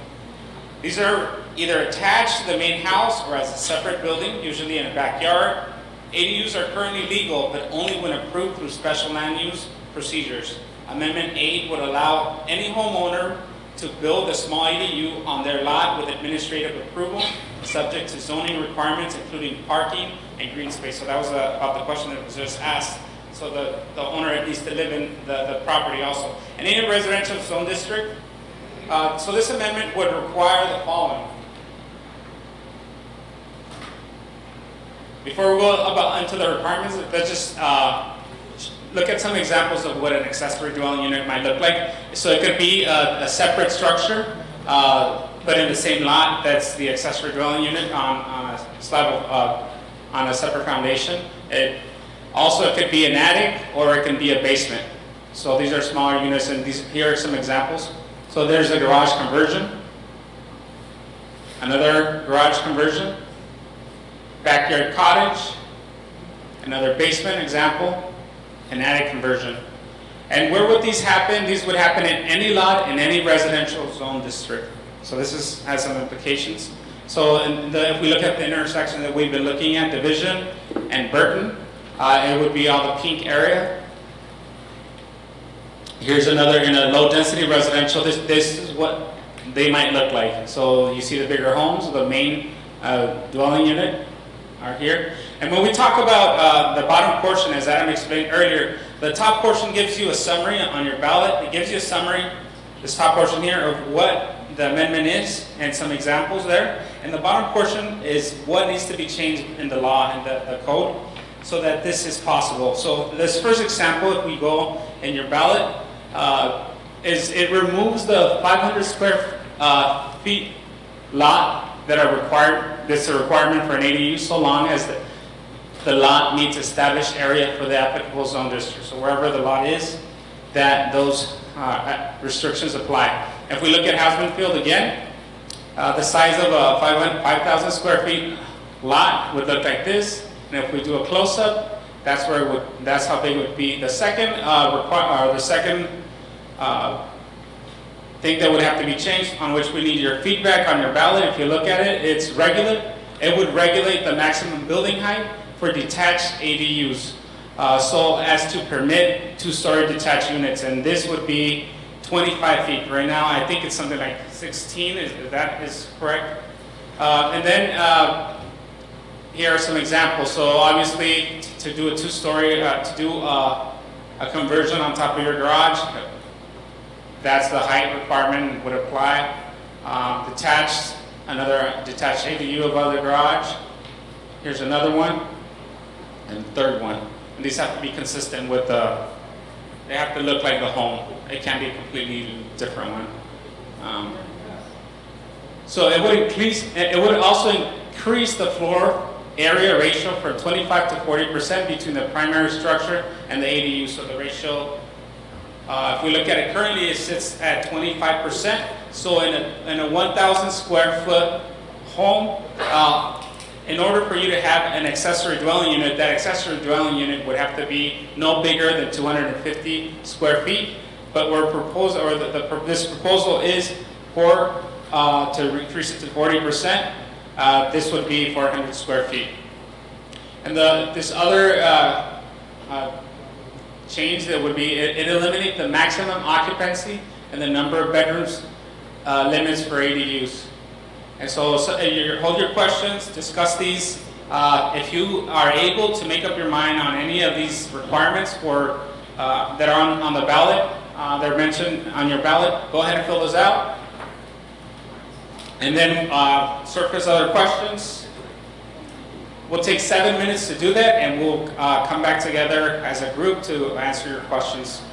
These are either attached to the main house or as a separate building, usually in a backyard. ADUs are currently legal, but only when approved through special land use procedures. Amendment 8 would allow any homeowner to build a small ADU on their lot with administrative approval, subject to zoning requirements, including parking and green space. So that was about the question that was just asked. So the owner needs to live in the property also. And in a residential zone district, so this amendment would require the following. Before we go into the requirements, let's just look at some examples of what an accessory dwelling unit might look like. So it could be a separate structure. put in the same lot, that's the accessory dwelling unit on a slab of, on a separate foundation. It could be an attic or it can be a basement. So these are smaller units, and here are some examples. So there's a garage conversion, another garage conversion, backyard cottage, another basement example, an attic conversion. And where would these happen? These would happen in any lot in any residential zone district. So this has some implications. So if we look at the intersection that we've been looking at, Division and Burton, it would be all the pink area. Here's another in a low density residential. This is what they might look like. So you see the bigger homes, the main dwelling unit are here. And when we talk about the bottom portion, as Adam explained earlier, the top portion gives you a summary on your ballot. It gives you a summary, this top portion here, of what the amendment is and some examples there. And the bottom portion is what needs to be changed in the law and the code so that this is possible. So this first example, if we go in your ballot, is it removes the 500 square feet lot that are required. This is a requirement for an ADU so long as the lot meets established area for the applicable zone district. So wherever the lot is, that those restrictions apply. If we look at Houseman Field again, the size of a 5,000 square feet lot would look like this. And if we do a close-up, that's how big it would be. The second thing that would have to be changed, on which we need your feedback on your ballot. If you look at it, it's regulate. It would regulate the maximum building height for detached ADUs, so as to permit two-story detached units, and this would be 25 feet. Right now, I think it's something like 16. If that is correct. And then here are some examples. So obviously, to do a two-story, to do a conversion on top of your garage, that's the height requirement would apply. Detached, another detached ADU above the garage. Here's another one, and third one. And these have to be consistent with they have to look like the home. It can't be a completely different one. So it would also increase the floor area ratio from 25 to 40% between the primary structure and the ADU. So the ratio, if we look at it currently, it sits at 25%. So in a 1,000 square foot home, in order for you to have an accessory dwelling unit, that accessory dwelling unit would have to be no bigger than 250 square feet. But we're proposing, or this proposal is for to increase it to 40%. This would be 400 square feet. And this other change that would be, it eliminates the maximum occupancy and the number of bedrooms limits for ADUs. And so you hold your questions, discuss these. If you are able to make up your mind on any of these requirements for that are on the ballot, they're mentioned on your ballot, go ahead and fill those out. And then surface other questions. We'll take 7 minutes to do that, and we'll come back together as a group to answer your questions.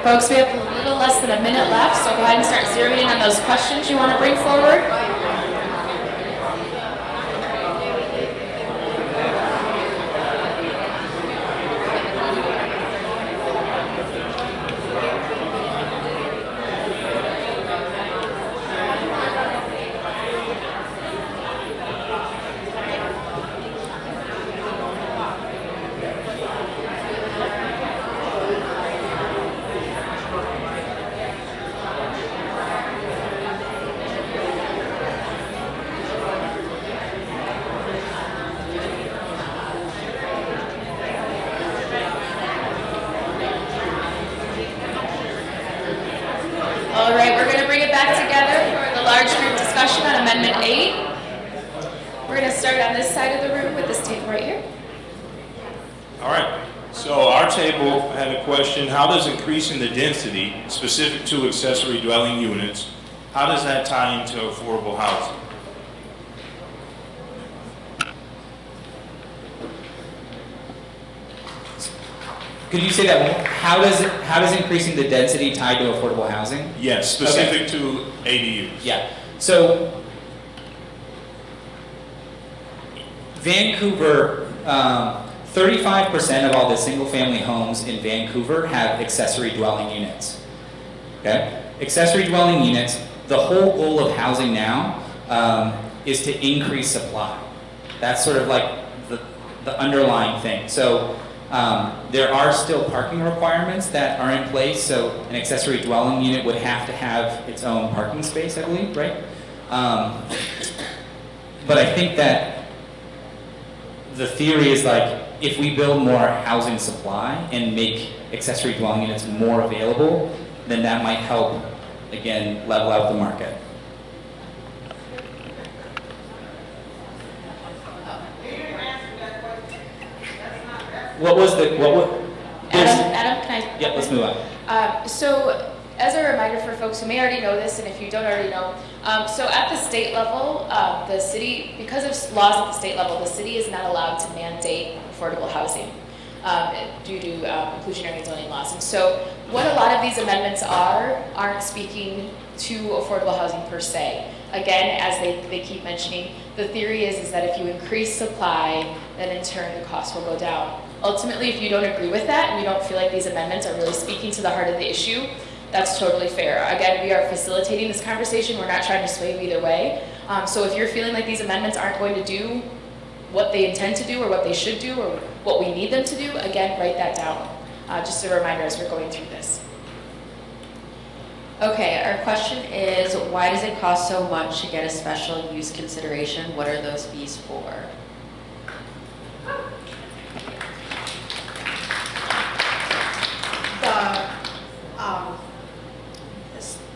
Folks, we have a little less than a minute left, so go ahead and start zeroing in on those questions you want to bring forward. All right, we're going to bring it back together for the large group discussion on Amendment 8. We're going to start on this side of the room with this table right here.
All right, so our table had a question: how does increasing the density specific to accessory dwelling units, how does that tie into affordable housing?
Could you say that one? How does increasing the density tie to affordable housing?
Yes, specific to ADUs.
Yeah. So Vancouver, 35% of all the single-family homes in Vancouver have accessory dwelling units. Okay? Accessory dwelling units, the whole goal of housing now is to increase supply. That's sort of like the underlying thing. So there are still parking requirements that are in place, so an accessory dwelling unit would have to have its own parking space, I believe, right? But I think that the theory is like, if we build more housing supply and make accessory dwelling units more available, then that might help, again, level out the market.
Adam, can I?
Yep, let's move on.
So, as a reminder for folks who may already know this, and if you don't already know, so at the state level, the city, because of laws at the state level, the city is not allowed to mandate affordable housing due to inclusionary zoning laws. And so, what a lot of these amendments aren't speaking to affordable housing per se. Again, as they keep mentioning, the theory is that if you increase supply, then in turn the cost will go down. Ultimately, if you don't agree with that and you don't feel like these amendments are really speaking to the heart of the issue, that's totally fair. Again, we are facilitating this conversation. We're not trying to sway you either way. So if you're feeling like these amendments aren't going to do what they intend to do or what they should do or what we need them to do, again, write that down. Just a reminder as we're going through this.
Okay, our question is, why does it cost so much to get a special use consideration? What are those fees for?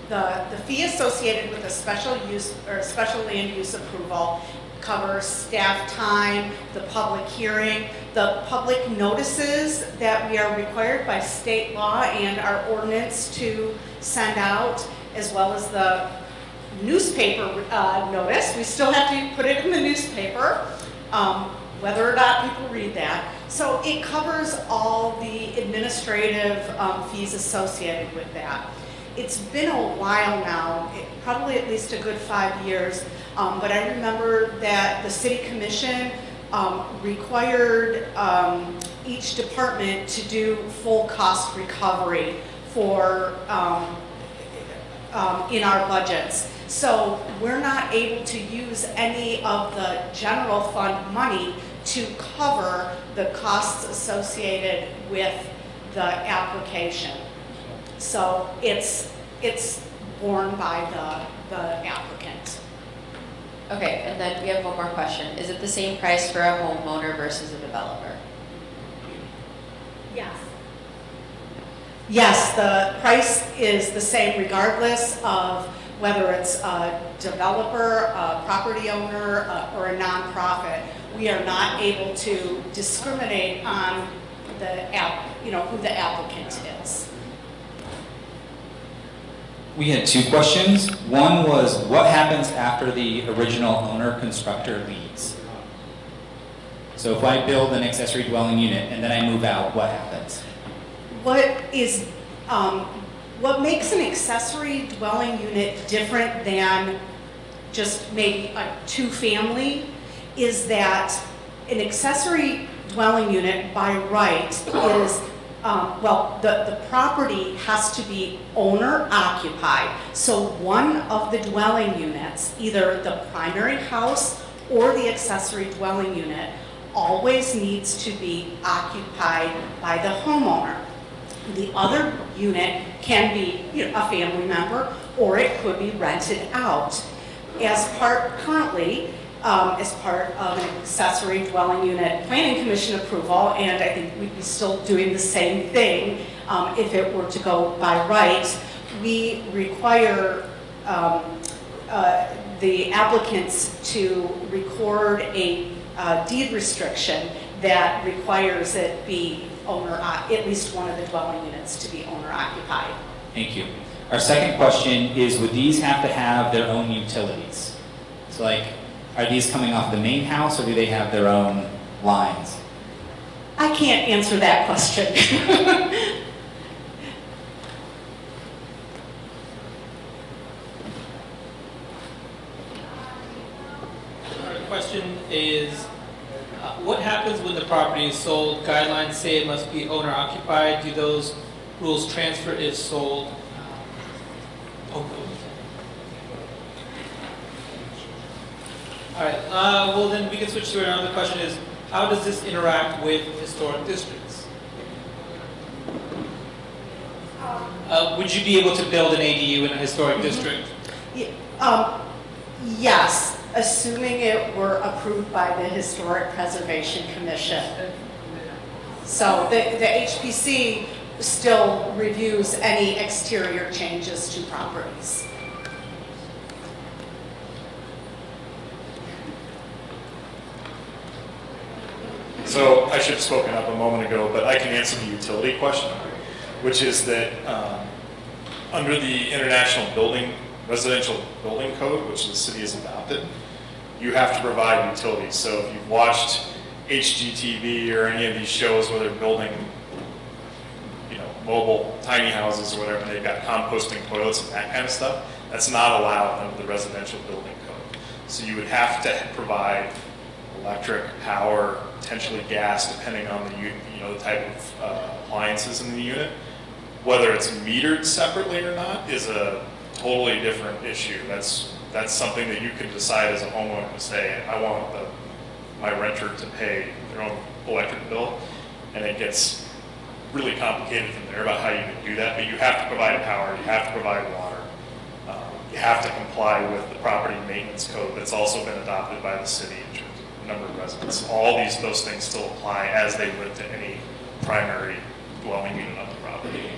The fee associated with a special use or special land use approval covers staff time, the public hearing, the public notices that we are required by state law and our ordinance to send out, as well as the newspaper notice. We still have to put it in the newspaper, whether or not people read that. So it covers all the administrative fees associated with that. It's been a while now, probably at least a good 5 years, but I remember that the city commission required each department to do full cost recovery for in our budgets. So we're not able to use any of the general fund money to cover the costs associated with the application. So it's borne by the applicant.
Okay, and then we have one more question. Is it the same price for a homeowner versus a developer?
Yes. Yes, the price is the same regardless of whether it's a developer, a property owner, or a nonprofit. We are not able to discriminate on who the applicant is.
We had two questions. One was, what happens after the original owner constructor leaves? So if I build an accessory dwelling unit and then I move out, what happens?
What is What makes an accessory dwelling unit different than just maybe a two-family is that an accessory dwelling unit by right is, the property has to be owner occupied. So one of the dwelling units, either the primary house or the accessory dwelling unit, always needs to be occupied by the homeowner. The other unit can be, a family member, or it could be rented out. Currently, as part of an accessory dwelling unit planning commission approval, and I think we'd be still doing the same thing if it were to go by right, we require the applicants to record a deed restriction that requires it be at least one of the dwelling units to be owner occupied.
Thank you. Our second question is, would these have to have their own utilities? So are these coming off the main house, or do they have their own lines?
I can't answer that question.
Our question is, what happens when the property is sold? Guidelines say it must be owner occupied. Do those rules transfer if sold? All right, well then we can switch to another question is, how does this interact with historic districts? Would you be able to build an ADU in a historic district?
Yes, assuming it were approved by the Historic Preservation Commission. So the HPC still reviews any exterior changes to properties.
So I should have spoken up a moment ago, but I can answer the utility question, which is that under the International Residential Building Code, which the city has adopted, you have to provide utilities. So if you've watched HGTV or any of these shows where they're building, mobile tiny houses or whatever, and they've got composting toilets and that kind of stuff, that's not allowed under the Residential Building Code. So you would have to provide electric, power, potentially gas, depending on the type of appliances in the unit. Whether it's metered separately or not is a totally different issue. That's something that you can decide as a homeowner to say, I want my renter to pay their own electric bill, and it gets really complicated from there about how you can do that. But you have to provide power, you have to provide water, you have to comply with the property maintenance code that's also been adopted by the city in terms of number of residents. All those things still apply as they would to any primary dwelling unit on the property.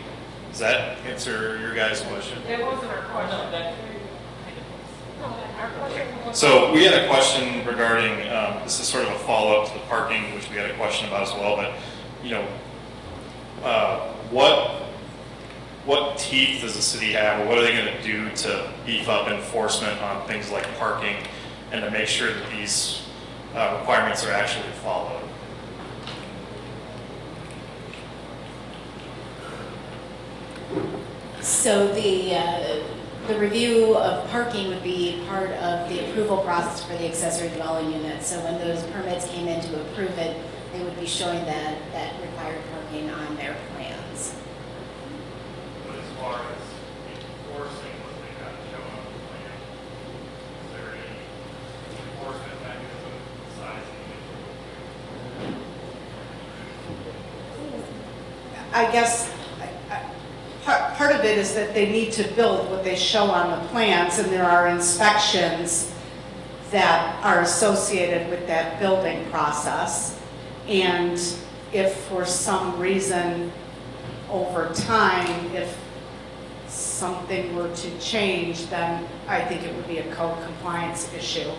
Does that answer your guys' question?
That wasn't our question.
So we had a question regarding, this is sort of a follow-up to the parking, which we had a question about as well, but, what teeth does the city have, or what are they going to do to beef up enforcement on things like parking and to make sure that these requirements are actually followed?
So the review of parking would be part of the approval process for the accessory dwelling unit. So when those permits came in to approve it, they would be showing that required parking on their plans.
But as far as enforcing what they have to show on the plan, is there any enforcement mechanism besides the
I guess part of it is that they need to build what they show on the plans, and there are inspections that are associated with that building process. And if for some reason over time, if something were to change, then I think it would be a code compliance issue.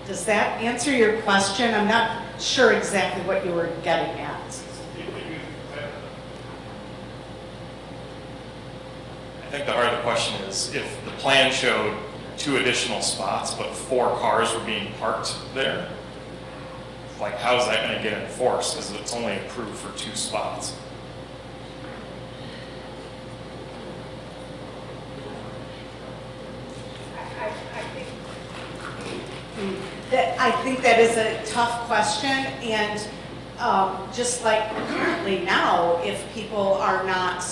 Does that answer your question? I'm not sure exactly what you were getting at.
I think the heart of the question is, if the plan showed 2 additional spots, but 4 cars were being parked there, how is that going to get enforced? Because it's only approved for 2 spots.
think that is a tough question, and just like currently now, if people are not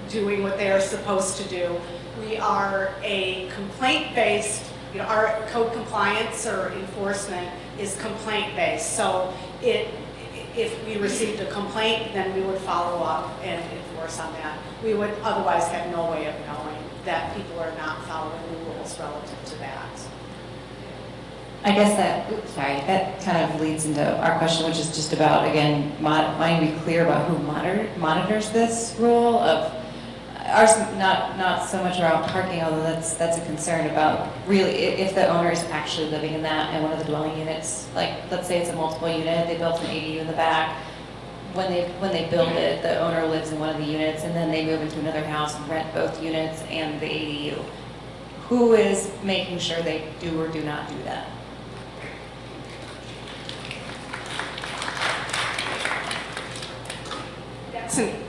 doing what they are supposed to do, we are a complaint-based, our code compliance or enforcement is complaint-based. So if we received a complaint, then we would follow up and enforce on that. We would otherwise have no way of knowing that people are not following the rules relative to that.
I guess that kind of leads into our question, which is just about, again, wanting to be clear about who monitors this rule of ours, not so much around parking, although that's a concern about really if the owner is actually living in that and one of the dwelling units, like let's say it's a multiple unit, they built an ADU in the back. When they build it, the owner lives in one of the units and then they move into another house and rent both units and the ADU. Who is making sure they do or do not do that?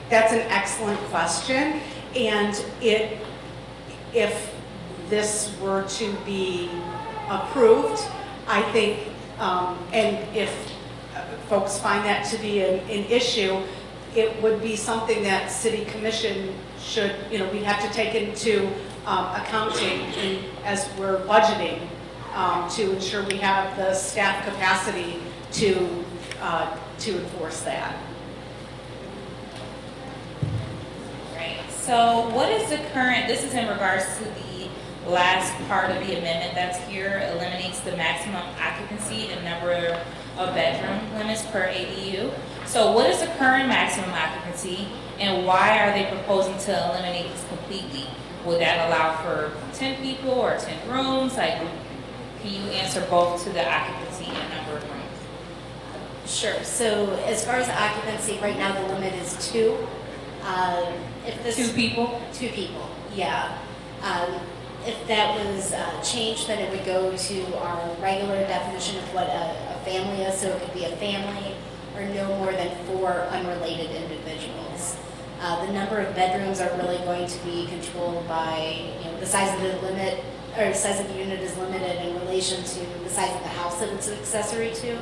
That's an excellent question, and if this were to be approved, I think, and if folks find that to be an issue, it would be something that City Commission should, we'd have to take into accounting as we're budgeting to ensure we have the staff capacity to enforce that.
So what is the current, this is in regards to the last part of the amendment that's here, eliminates the maximum occupancy and number of bedroom limits per ADU. So what is the current maximum occupancy and why are they proposing to eliminate this completely? Would that allow for 10 people or 10 rooms? Like, can you answer both to the occupancy and number of rooms?
Sure. So as far as occupancy, right now the limit is 2. If this,
2 people?
2 people, yeah. If that was changed, then it would go to our regular definition of what a family is. So it could be a family or no more than 4 unrelated individuals. The number of bedrooms are really going to be controlled by, the size of the limit, or the size of the unit is limited in relation to the size of the house that it's accessory to.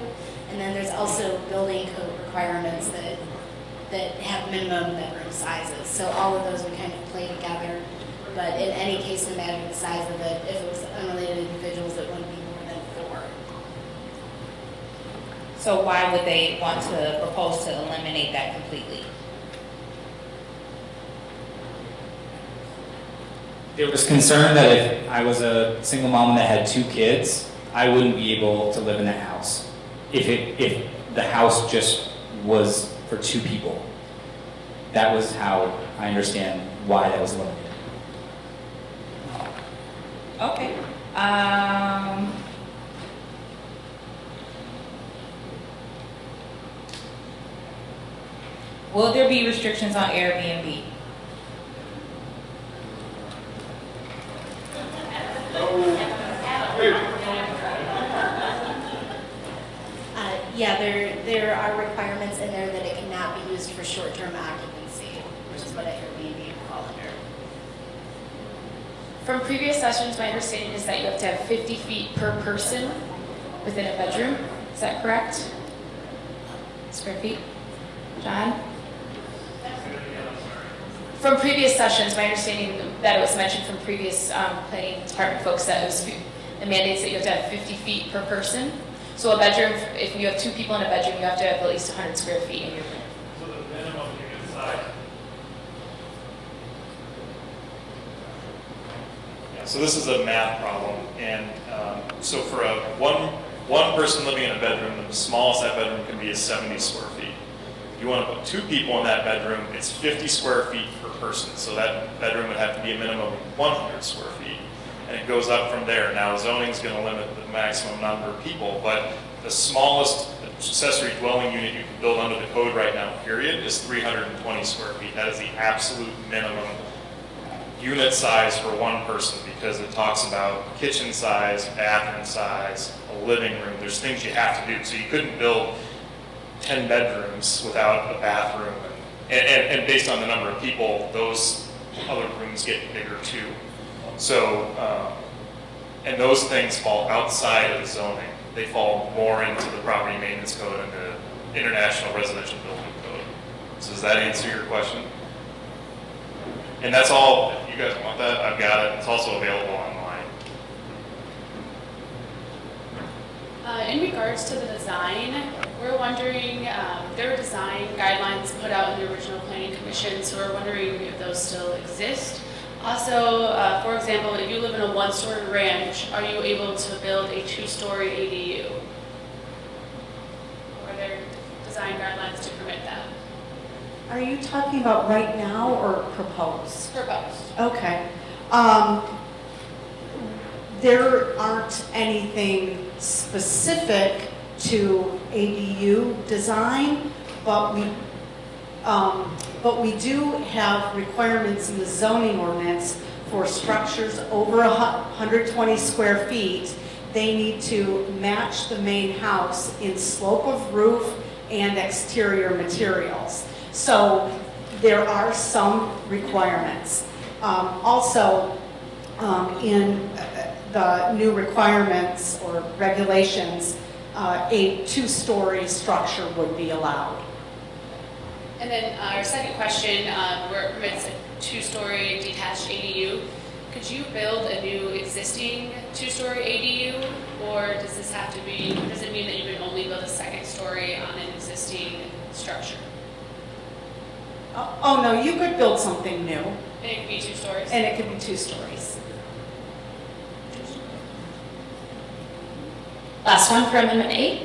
And then there's also building code requirements that have minimum bedroom sizes. So all of those would kind of play together. But in any case, no matter the size of it, if it was unrelated individuals, it wouldn't be more than 4.
So why would they want to propose to eliminate that completely?
There was concern that if I was a single mom that had 2 kids, I wouldn't be able to live in that house. If the house just was for 2 people. That was how I understand why that was eliminated.
Okay. Will there be restrictions on Airbnb?
Yeah, there are requirements in there that it cannot be used for short-term occupancy, which is what Airbnb would fall under.
From previous sessions, my understanding is that you have to have 50 feet per person within a bedroom. Is that correct? Square feet? John? From previous sessions, my understanding that it was mentioned from previous planning department folks that it was the mandates that you have to have 50 feet per person. So a bedroom, if you have 2 people in a bedroom, you have to have at least 100 square feet in your room.
So the minimum unit size. Yeah, so this is a math problem, and so for a one person living in a bedroom, the smallest that bedroom can be is 70 square feet. If you want to put 2 people in that bedroom, it's 50 square feet per person. So that bedroom would have to be a minimum of 100 square feet. And it goes up from there. Now, zoning is going to limit the maximum number of people, but the smallest accessory dwelling unit you can build under the code right now, period, is 320 square feet. That is the absolute minimum unit size for one person because it talks about kitchen size, bathroom size, a living room. There's things you have to do. So you couldn't build 10 bedrooms without a bathroom. And based on the number of people, those other rooms get bigger too. So, and those things fall outside of the zoning. they fall more into the property maintenance code and the international residential building code. So does that answer your question? And that's all, if you guys want that, I've got it. It's also available online.
In regards to the design, we're wondering, there were design guidelines put out in the original planning commission, so we're wondering if those still exist. Also, for example, if you live in a one-story ranch, are you able to build a two-story ADU? Are there design guidelines to permit that?
Are you talking about right now or proposed?
Proposed.
Okay. There aren't anything specific to ADU design, but we do have requirements in the zoning ordinance for structures over 120 square feet. They need to match the main house in slope of roof and exterior materials. So there are some requirements. Also, in the new requirements or regulations, a two-story structure would be allowed.
And then our second question, where it permits a two-story detached ADU, could you build a new existing two-story ADU, or does this have to be, does it mean that you can only build a second story on an existing structure?
Oh, no, you could build something new.
And it could be two stories?
And it could be two stories.
Last one for Amendment 8.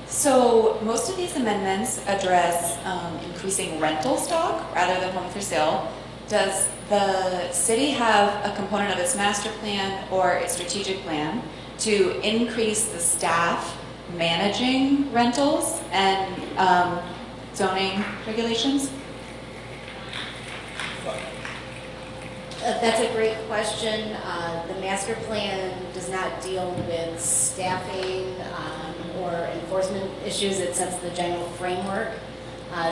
So most of these amendments address increasing rental stock rather than home for sale. Does the city have a component of its master plan or its strategic plan to increase the staff managing rentals and zoning regulations?
That's a great question. The master plan does not deal with staffing or enforcement issues. It sets the general framework.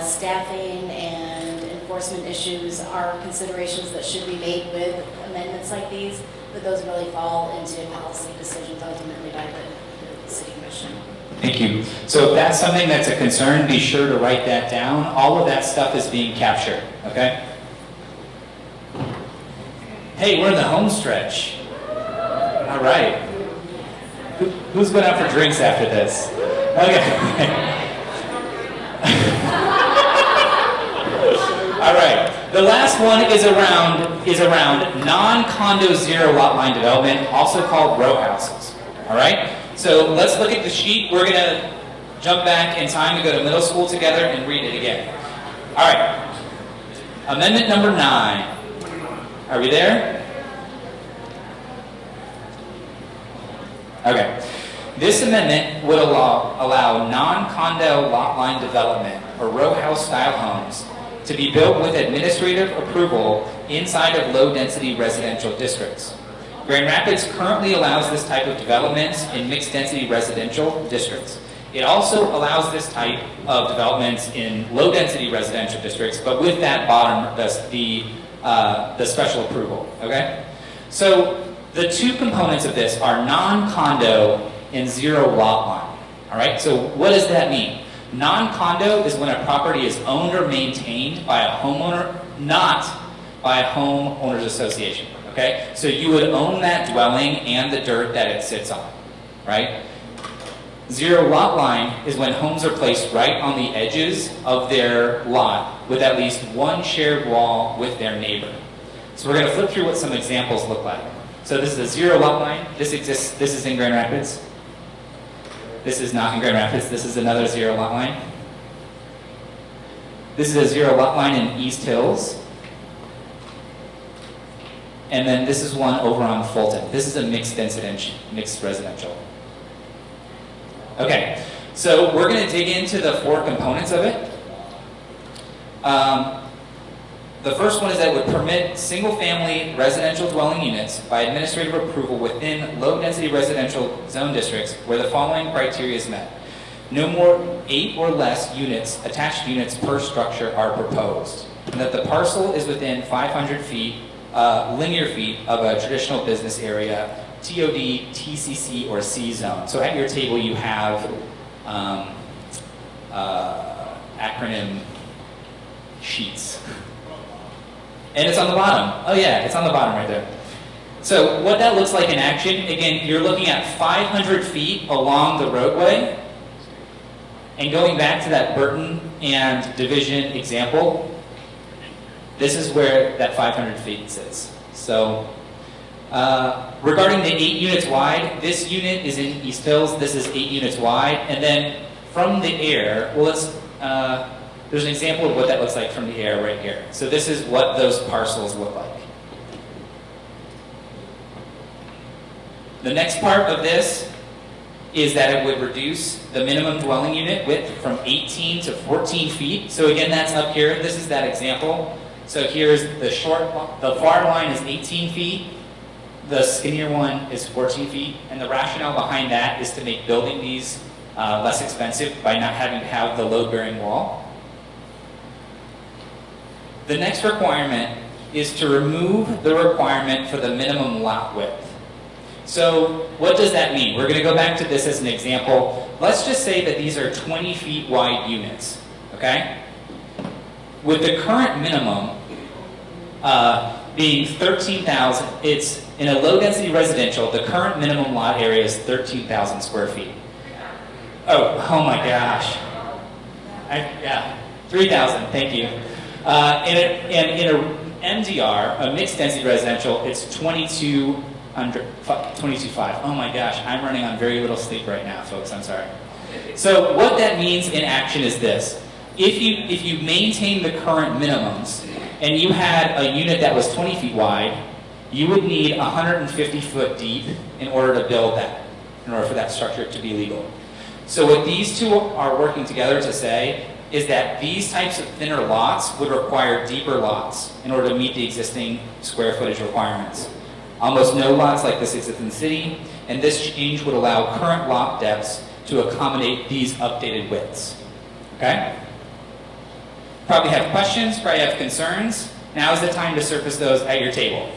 Staffing and enforcement issues are considerations that should be made with amendments like these, but those really fall into policy decisions ultimately by the city commission.
Thank you. So if that's something that's a concern, be sure to write that down. All of that stuff is being captured, okay? Hey, we're in the home stretch. All right. Who's going out for drinks after this? Okay. All right. The last one is around non-condo zero lot line development, also called row houses. All right. So let's look at the sheet. We're going to jump back in time to go to middle school together and read it again. All right. Amendment number 9. Are we there? Okay. This amendment would allow non-condo lot line development or row house style homes to be built with administrative approval inside of low-density residential districts. Grand Rapids currently allows this type of developments in mixed-density residential districts. It also allows this type of developments in low-density residential districts, but with that bottom, the special approval, okay? So the two components of this are non-condo and zero lot line, all right? So what does that mean? Non-condo is when a property is owned or maintained by a homeowner, not by a homeowners association, okay? So you would own that dwelling and the dirt that it sits on, right? Zero lot line is when homes are placed right on the edges of their lot with at least one shared wall with their neighbor. So we're going to flip through what some examples look like. So this is a zero lot line. This exists. This is in Grand Rapids. This is not in Grand Rapids. This is another zero lot line. This is a zero lot line in East Hills. And then this is one over on Fulton. This is a mixed residential. Okay, so we're going to dig into the 4 components of it. The first one is that it would permit single-family residential dwelling units by administrative approval within low-density residential zone districts where the following criteria is met. No more 8 or less units, attached units per structure are proposed, and that the parcel is within 500 feet, linear feet of a traditional business area TOD, TCC, or C zone. So at your table you have acronym sheets. And it's on the bottom. Oh yeah, it's on the bottom right there. So what that looks like in action, again, you're looking at 500 feet along the roadway. And going back to that Burton and Division example, this is where that 500 feet sits. So regarding the 8 units wide, this unit is in East Hills, this is 8 units wide, and then from the air, well, there's an example of what that looks like from the air right here. So this is what those parcels look like. The next part of this is that it would reduce the minimum dwelling unit width from 18 to 14 feet. So again, that's up here. This is that example. So here's the far line is 18 feet. The skinnier one is 14 feet. And the rationale behind that is to make building these less expensive by not having to have the load-bearing wall. The next requirement is to remove the requirement for the minimum lot width. So what does that mean? We're going to go back to this as an example. Let's just say that these are 20 feet wide units, okay? With the current minimum being 13,000, it's in a low density residential, the current minimum lot area is 13,000 square feet. Oh my gosh. Yeah, 3,000, thank you. In a MDR, a mixed density residential, it's 22,500. Oh my gosh, I'm running on very little sleep right now, folks, I'm sorry. So what that means in action is this. If you maintain the current minimums, and you had a unit that was 20 feet wide, you would need 150 foot deep in order to build that, in order for that structure to be legal. So what these two are working together to say is that these types of thinner lots would require deeper lots in order to meet the existing square footage requirements. Almost no lots like this exist in the city, and this change would allow current lot depths to accommodate these updated widths. Okay? Probably have questions, probably have concerns. Now is the time to surface those at your table.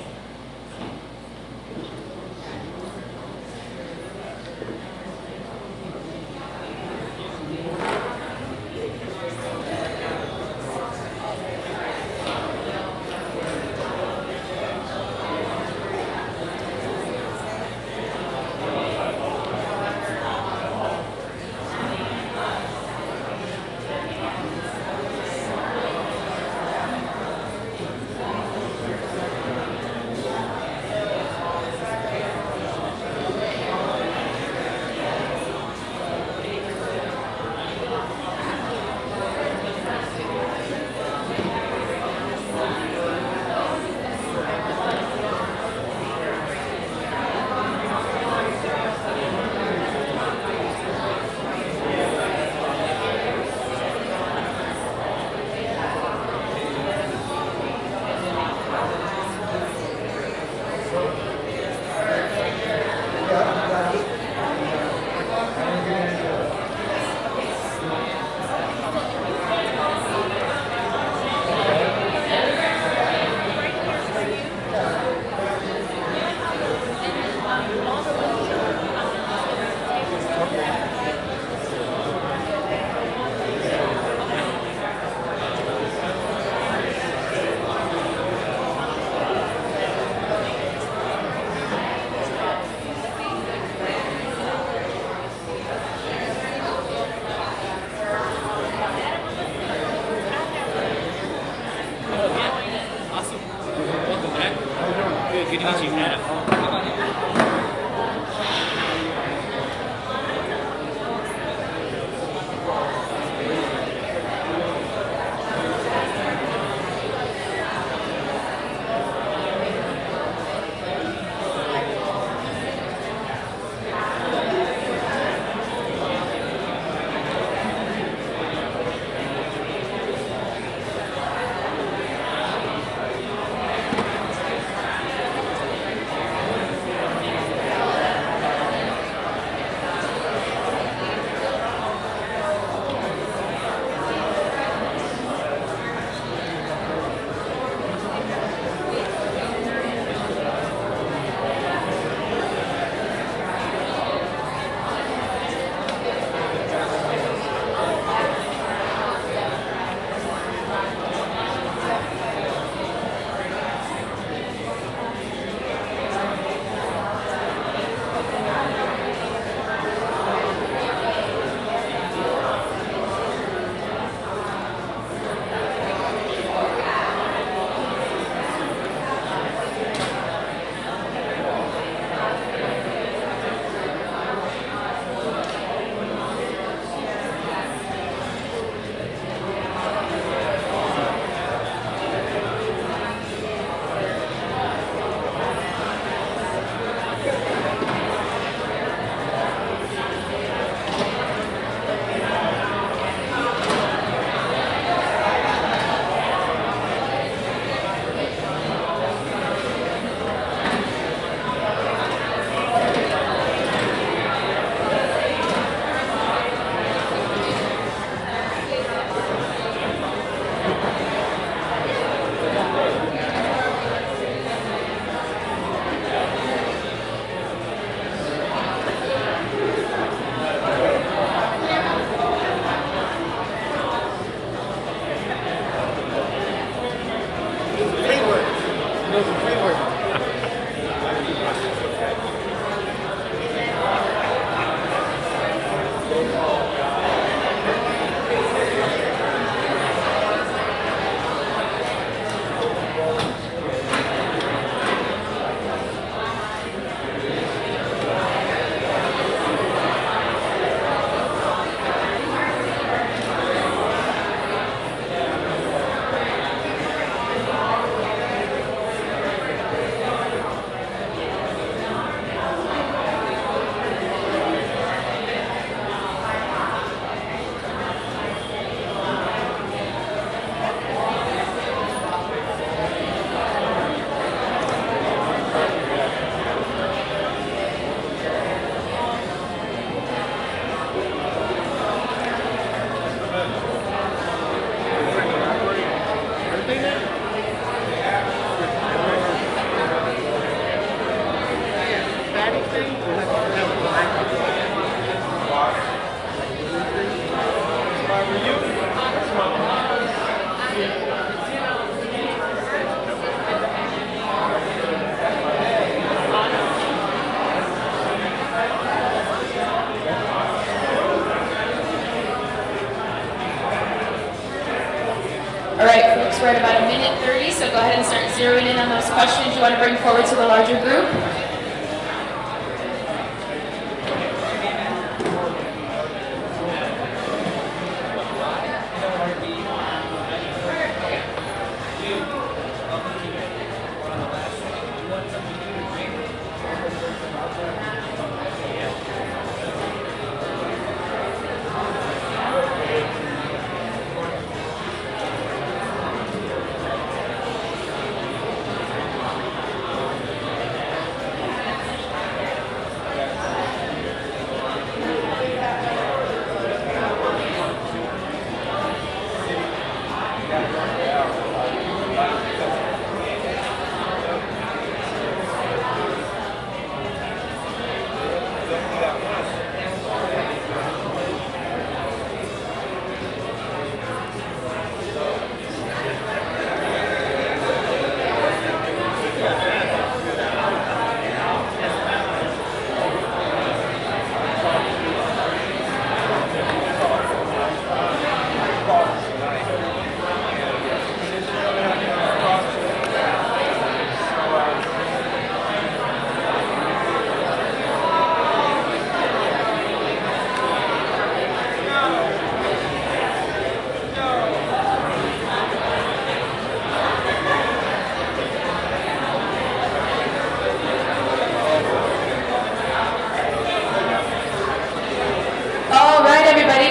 All right, folks, we're at about 1:30, so go ahead and start zeroing in on those questions you want to bring forward to the larger group.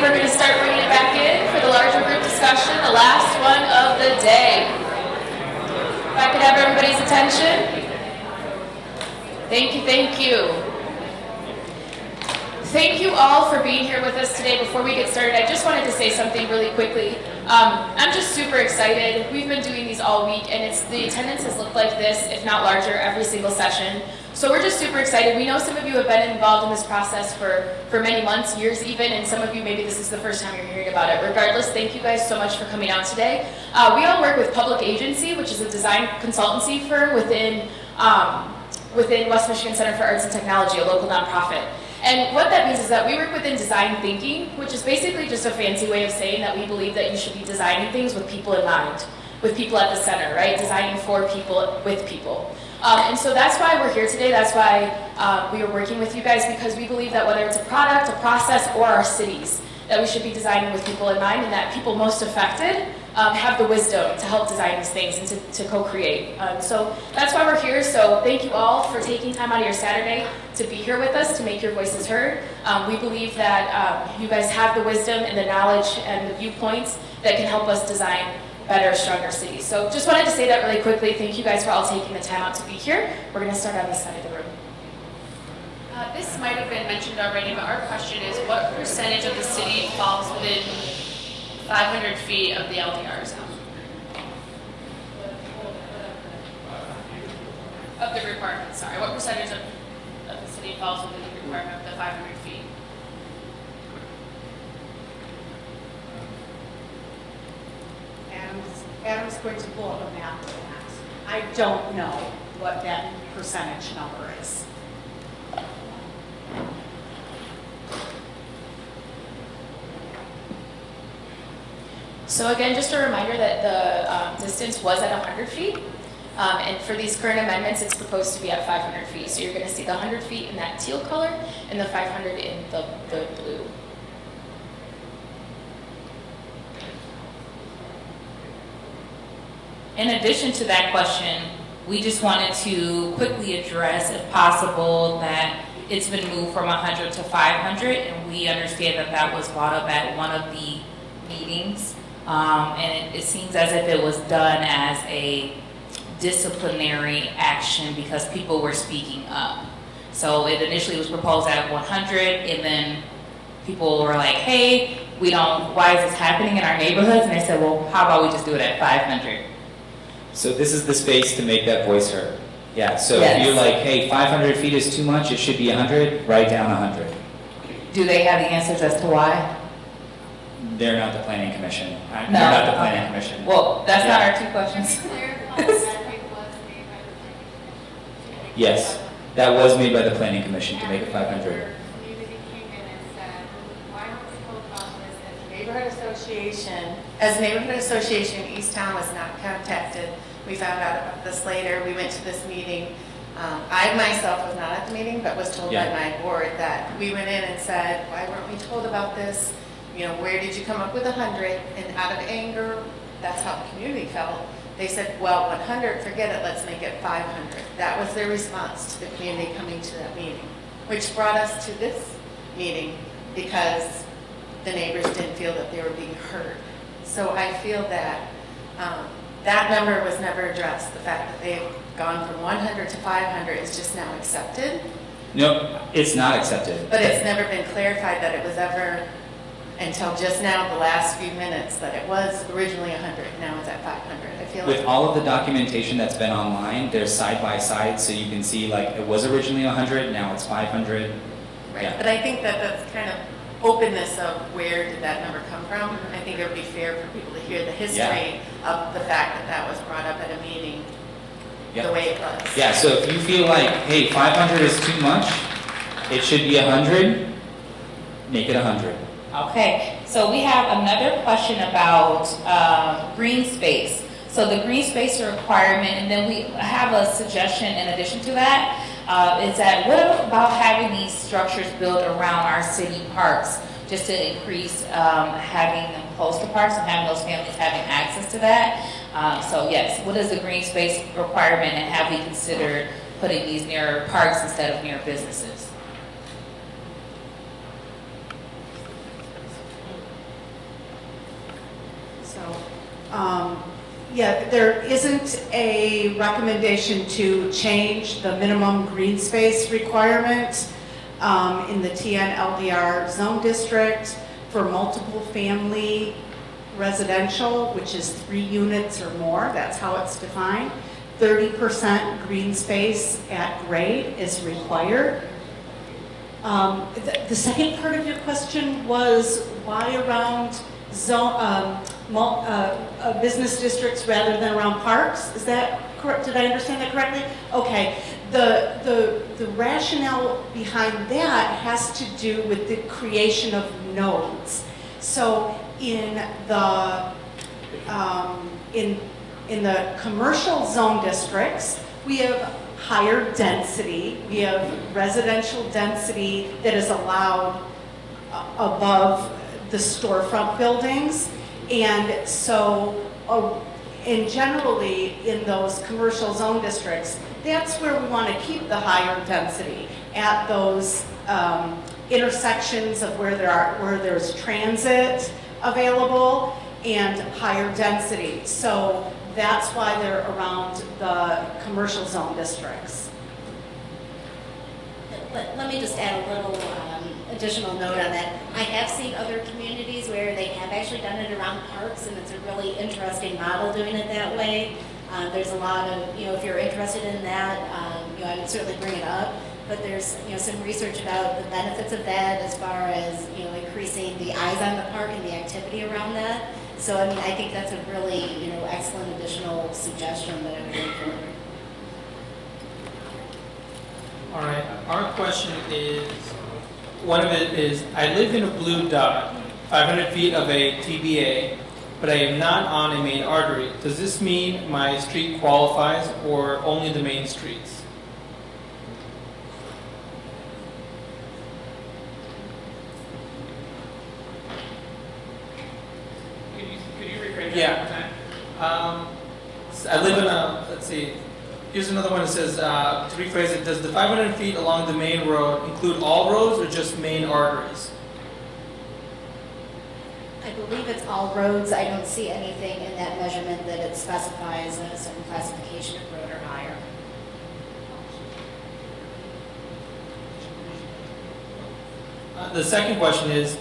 We're going to start bringing it back in for the larger group discussion, the last one of the day. If I could have everybody's attention. Thank you, thank you. Thank you all for being here with us today. Before we get started, I just wanted to say something really quickly. I'm just super excited. We've been doing these all week, and the attendance has looked like this, if not larger, every single session. So we're just super excited. We know some of you have been involved in this process for many months, years even, and some of you, maybe this is the first time you're hearing about it. Regardless, thank you guys so much for coming out today. We all work with Public Agency, which is a design consultancy firm within West Michigan Center for Arts and Technology, a local nonprofit. And what that means is that we work within design thinking, which is basically just a fancy way of saying that we believe that you should be designing things with people in mind, with people at the center, right? Designing for people, with people. And so that's why we're here today. That's why we are working with you guys, because we believe that whether it's a product, a process, or our cities, that we should be designing with people in mind, and that people most affected have the wisdom to help design these things and to co-create. So that's why we're here. So thank you all for taking time out of your Saturday to be here with us, to make your voices heard. We believe that you guys have the wisdom and the knowledge and the viewpoints that can help us design better, stronger cities. So just wanted to say that really quickly. Thank you guys for all taking the time out to be here. We're going to start on this side of the room.
This might have been mentioned already, but our question is, what percentage of the city falls within 500 feet of the LDR zone? Of the requirement, sorry. What percentage of the city falls within the requirement of the 500 feet?
Adam's going to pull up a map of that. I don't know what that percentage number is.
So again, just a reminder that the distance was at 100 feet. And for these current amendments, it's proposed to be at 500 feet. So you're going to see the 100 feet in that teal color and the 500 in the blue.
In addition to that question, we just wanted to quickly address, if possible, that it's been moved from 100 to 500, and we understand that that was brought up at one of the meetings. And it seems as if it was done as a disciplinary action because people were speaking up. So it initially was proposed at 100, and then people were like, hey, why is this happening in our neighborhoods? And they said, well, how about we just do it at 500?
So this is the space to make that voice heard. Yeah, so
Yes.
if you're like, hey, 500 feet is too much, it should be 100, write down 100.
Do they have the answers as to why?
They're not the planning commission. They're
No.
not the planning commission.
Well, that's
Yeah.
not our two questions.
Yes, that was made by the planning commission to make it 500.
Community came in and said, why don't we hold on this as a neighborhood association
association, as a neighborhood association, Easttown was not contacted. We found out about this later. We went to this meeting. I myself was not at the meeting, but was told by
Yeah.
my board that we went in and said, why weren't we told about this? You know, where did you come up with 100? And out of anger, that's how the community felt. They said, well, 100, forget it, let's make it 500. That was their response to the community coming to that meeting, which brought us to this meeting because the neighbors didn't feel that they were being heard. So I feel that that number was never addressed. The fact that they've gone from 100 to 500 is just now accepted,
No, it's not accepted.
but it's never been clarified that it was ever, until just now, the last few minutes, that it was originally 100, now it's at 500. I feel
With
like
all of the documentation that's been online, they're side by side, so you can see like it was originally 100, now it's 500.
Right,
Yeah.
but I think that that's kind of openness of where did that number come from. I think it would be fair for people to hear the history of the fact that that was brought up at a meeting
Yeah.
the way it was.
Yeah, so if you feel like, hey, 500 is too much, it should be 100, make it 100.
Okay, so we have another question about green space. So the green space requirement, and then we have a suggestion in addition to that, is that what about having these structures built around our city parks, just to increase having them close to parks and having those families having access to that? So yes, what is the green space requirement, and have we considered putting these near parks instead of near businesses?
So, yeah, there isn't a recommendation to change the minimum green space requirement in the TN-LDR zone district for multiple family residential, which is 3 units or more. That's how it's defined. 30% green space at grade is required. The second part of your question was why around zone, business districts rather than around parks? Is that correct? Did I understand that correctly? Okay. The rationale behind that has to do with the creation of nodes. So in the commercial zone districts, we have higher density. We have residential density that is allowed above the storefront buildings. And so, and generally in those commercial zone districts, that's where we want to keep the higher density, at those intersections of where there's transit available and higher density. So that's why they're around the commercial zone districts.
Let me just add a little additional note on that. I have seen other communities where they have actually done it around parks, and it's a really interesting model doing it that way. There's a lot of, if you're interested in that, I would certainly bring it up. But there's, some research about the benefits of that as far as, increasing the eyes on the park and the activity around that. So, I think that's a really, excellent additional suggestion that I would bring forward.
All right, our question is, one of it is, I live in a blue dot, 500 feet of a TBA, but I am not on a main artery. Does this mean my street qualifies or only the main streets?
Could you rephrase that
Yeah.
one more time?
I live in a, let's see, here's another one that says, to rephrase it, does the 500 feet along the main road include all roads or just main arteries?
I believe it's all roads. I don't see anything in that measurement that it specifies a certain classification of road or higher.
The second question is,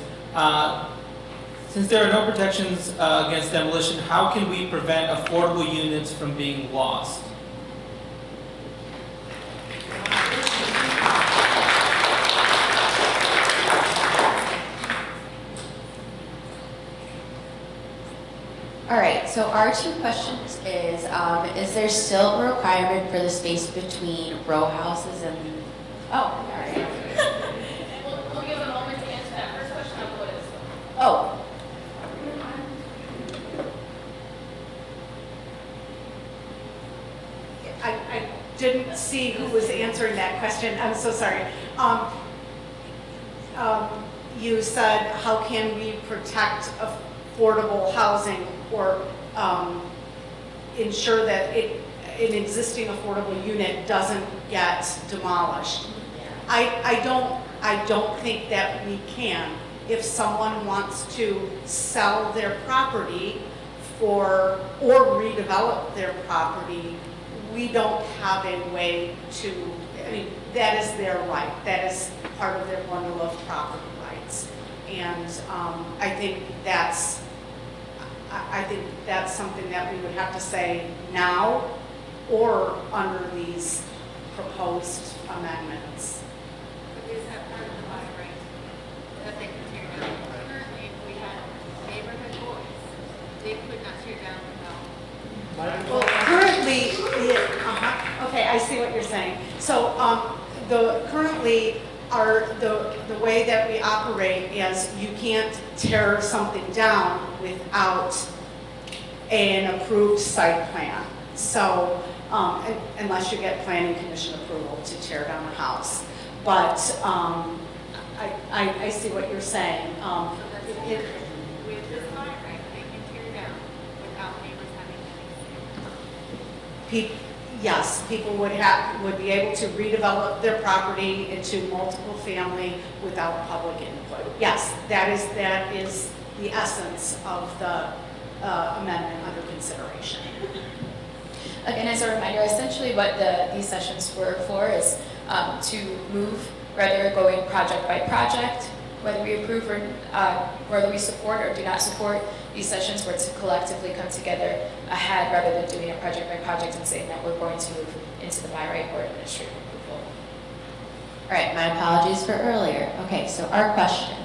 since there are no protections against demolition, how can we prevent affordable units from being lost?
All right, so our two questions is there still a requirement for the space between row houses and, all right.
We'll give a moment to answer that first question. I'll go to this one.
Oh,
didn't see who was answering that question. I'm so sorry. You said, how can we protect affordable housing or ensure that an existing affordable unit doesn't get demolished? I don't think that we can. If someone wants to sell their property or redevelop their property, we don't have a way to, I mean, that is their right. That is part of their bundle of property rights. And I think that's something that we would have to say now or under these proposed amendments.
But is that part of the by right that they can tear down? Currently, if we had neighborhood boys, they could not tear down without.
Well, currently, okay, I see what you're saying. So currently, the way that we operate is you can't tear something down without an approved site plan. So unless you get planning commission approval to tear down a house. But I see what you're saying.
With this by right, they can tear down without neighbors having anything.
Yes, people would be able to redevelop their property into multiple family without public input. Yes, that is the essence of the amendment under consideration.
Again, as a reminder, essentially what these sessions were for is to move, whether going project by project, whether we approve or whether we support or do not support. These sessions were to collectively come together ahead rather than doing it project by project and saying that we're going to move into the by right or administrative approval.
All right, my apologies for earlier. Okay, so our question,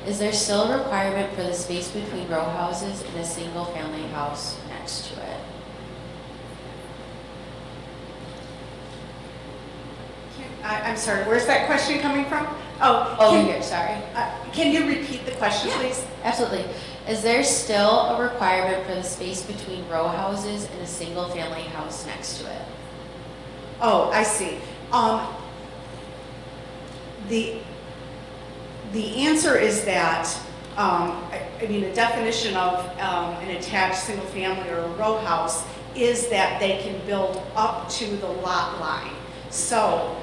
is there still a requirement for the space between row houses in a single family house next to it?
I'm sorry, where's that question coming from?
Over here, sorry.
Can you repeat the question, please?
Absolutely. Is there still a requirement for the space between row houses in a single family house next to it?
Oh, I see. The answer is that, I mean, the definition of an attached single family or a row house is that they can build up to the lot line. So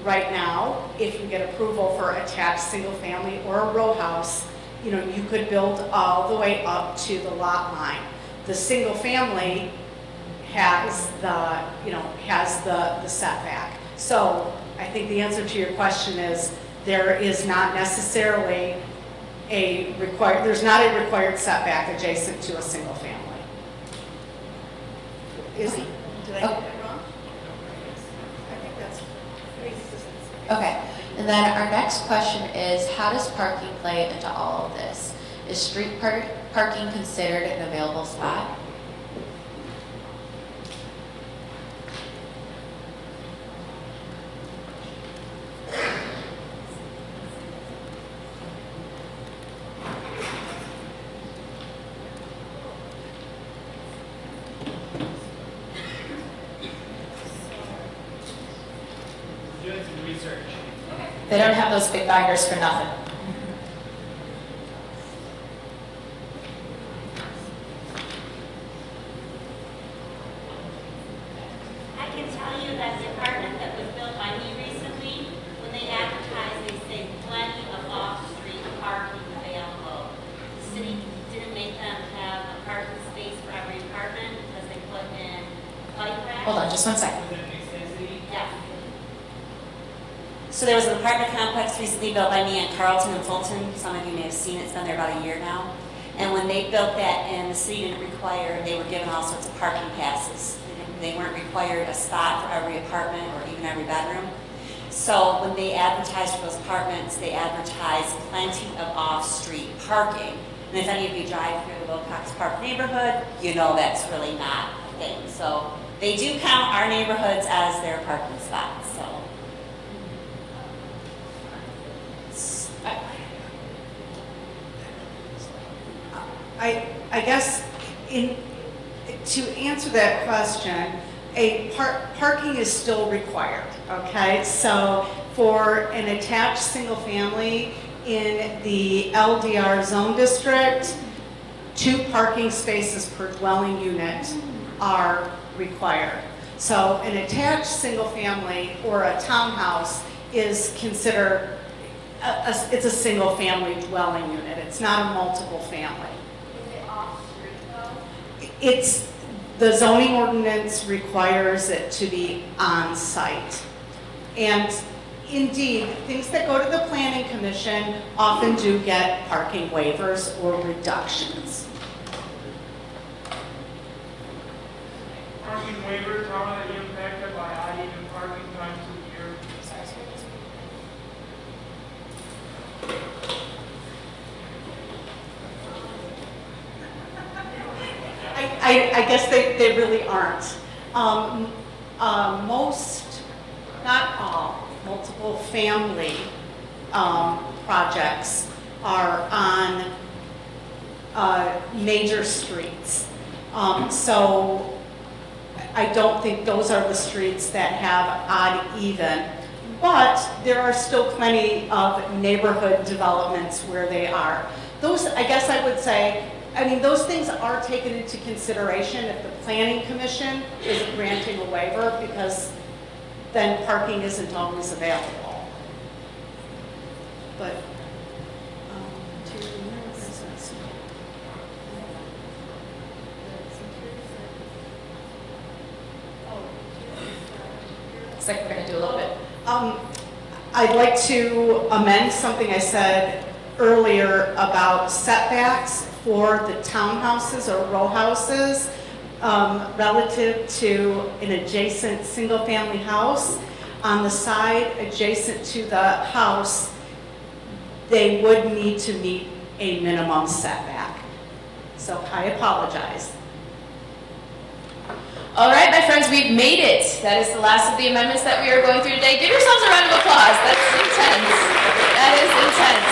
right now, if you get approval for attached single family or a row house, you know, you could build all the way up to the lot line. The single family has the setback. So I think the answer to your question is there is not necessarily there's not a required setback adjacent to a single family. Did I get that wrong? I think that's.
Okay, and then our next question is, how does parking play into all of this? Is street parking considered an available spot?
Doing some research.
They don't have those big binders for nothing.
I can tell you that the apartment that was built by me recently, when they advertised, they say plenty of off-street parking available. The city didn't make them have a parking space for every apartment because they put in bike racks.
Hold on, just one second.
Yeah. So there was an apartment complex recently built by me in Carlton and Fulton. Some of you may have seen it. It's been there about a year now. And when they built that, and the city didn't require, they were given all sorts of parking passes. They weren't required a spot for every apartment or even every bedroom. So when they advertised for those apartments, they advertised plenty of off-street parking. And if any of you drive through the Wilcox Park neighborhood, you know that's really not a thing. So they do count our neighborhoods as their parking spots, so.
I guess to answer that question, parking is still required, okay? So for an attached single family in the LDR zone district, 2 parking spaces per dwelling unit are required. So an attached single family or a townhouse is considered, it's a single family dwelling unit. It's not a multiple family.
Is it off-street though?
It's, the zoning ordinance requires it to be on site. And indeed, things that go to the planning commission often do get parking waivers or reductions.
Parking waivers, how are they impacted by uneven parking times of the year?
I guess they really aren't. Most, not all, multiple family projects are on major streets. So I don't think those are the streets that have odd even, but there are still plenty of neighborhood developments where they are. Those, I guess I would say, I mean, those things are taken into consideration if the planning commission is granting a waiver, because then parking isn't always available. But,
Looks like we're gonna do a little bit.
I'd like to amend something I said earlier about setbacks for the townhouses or row houses relative to an adjacent single-family house. On the side adjacent to the house, they would need to meet a minimum setback. So I apologize.
All right, my friends, we've made it. That is the last of the amendments that we are going through today. Give yourselves a round of applause. That's intense. That is intense.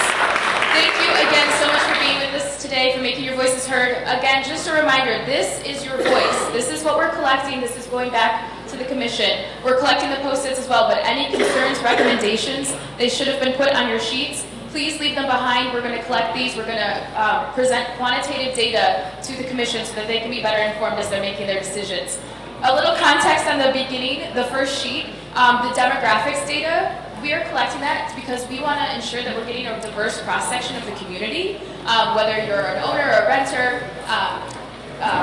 Thank you again so much for being with us today, for making your voices heard. Again, just a reminder, this is your voice. This is what we're collecting. This is going back to the commission. We're collecting the Post-its as well, but any concerns, recommendations, they should have been put on your sheets. Please leave them behind. We're going to collect these. We're going to present quantitative data to the commission so that they can be better informed as they're making their decisions. A little context on the beginning, the first sheet, the demographics data, we are collecting that because we want to ensure that we're getting a diverse cross-section of the community, whether you're an owner or a renter,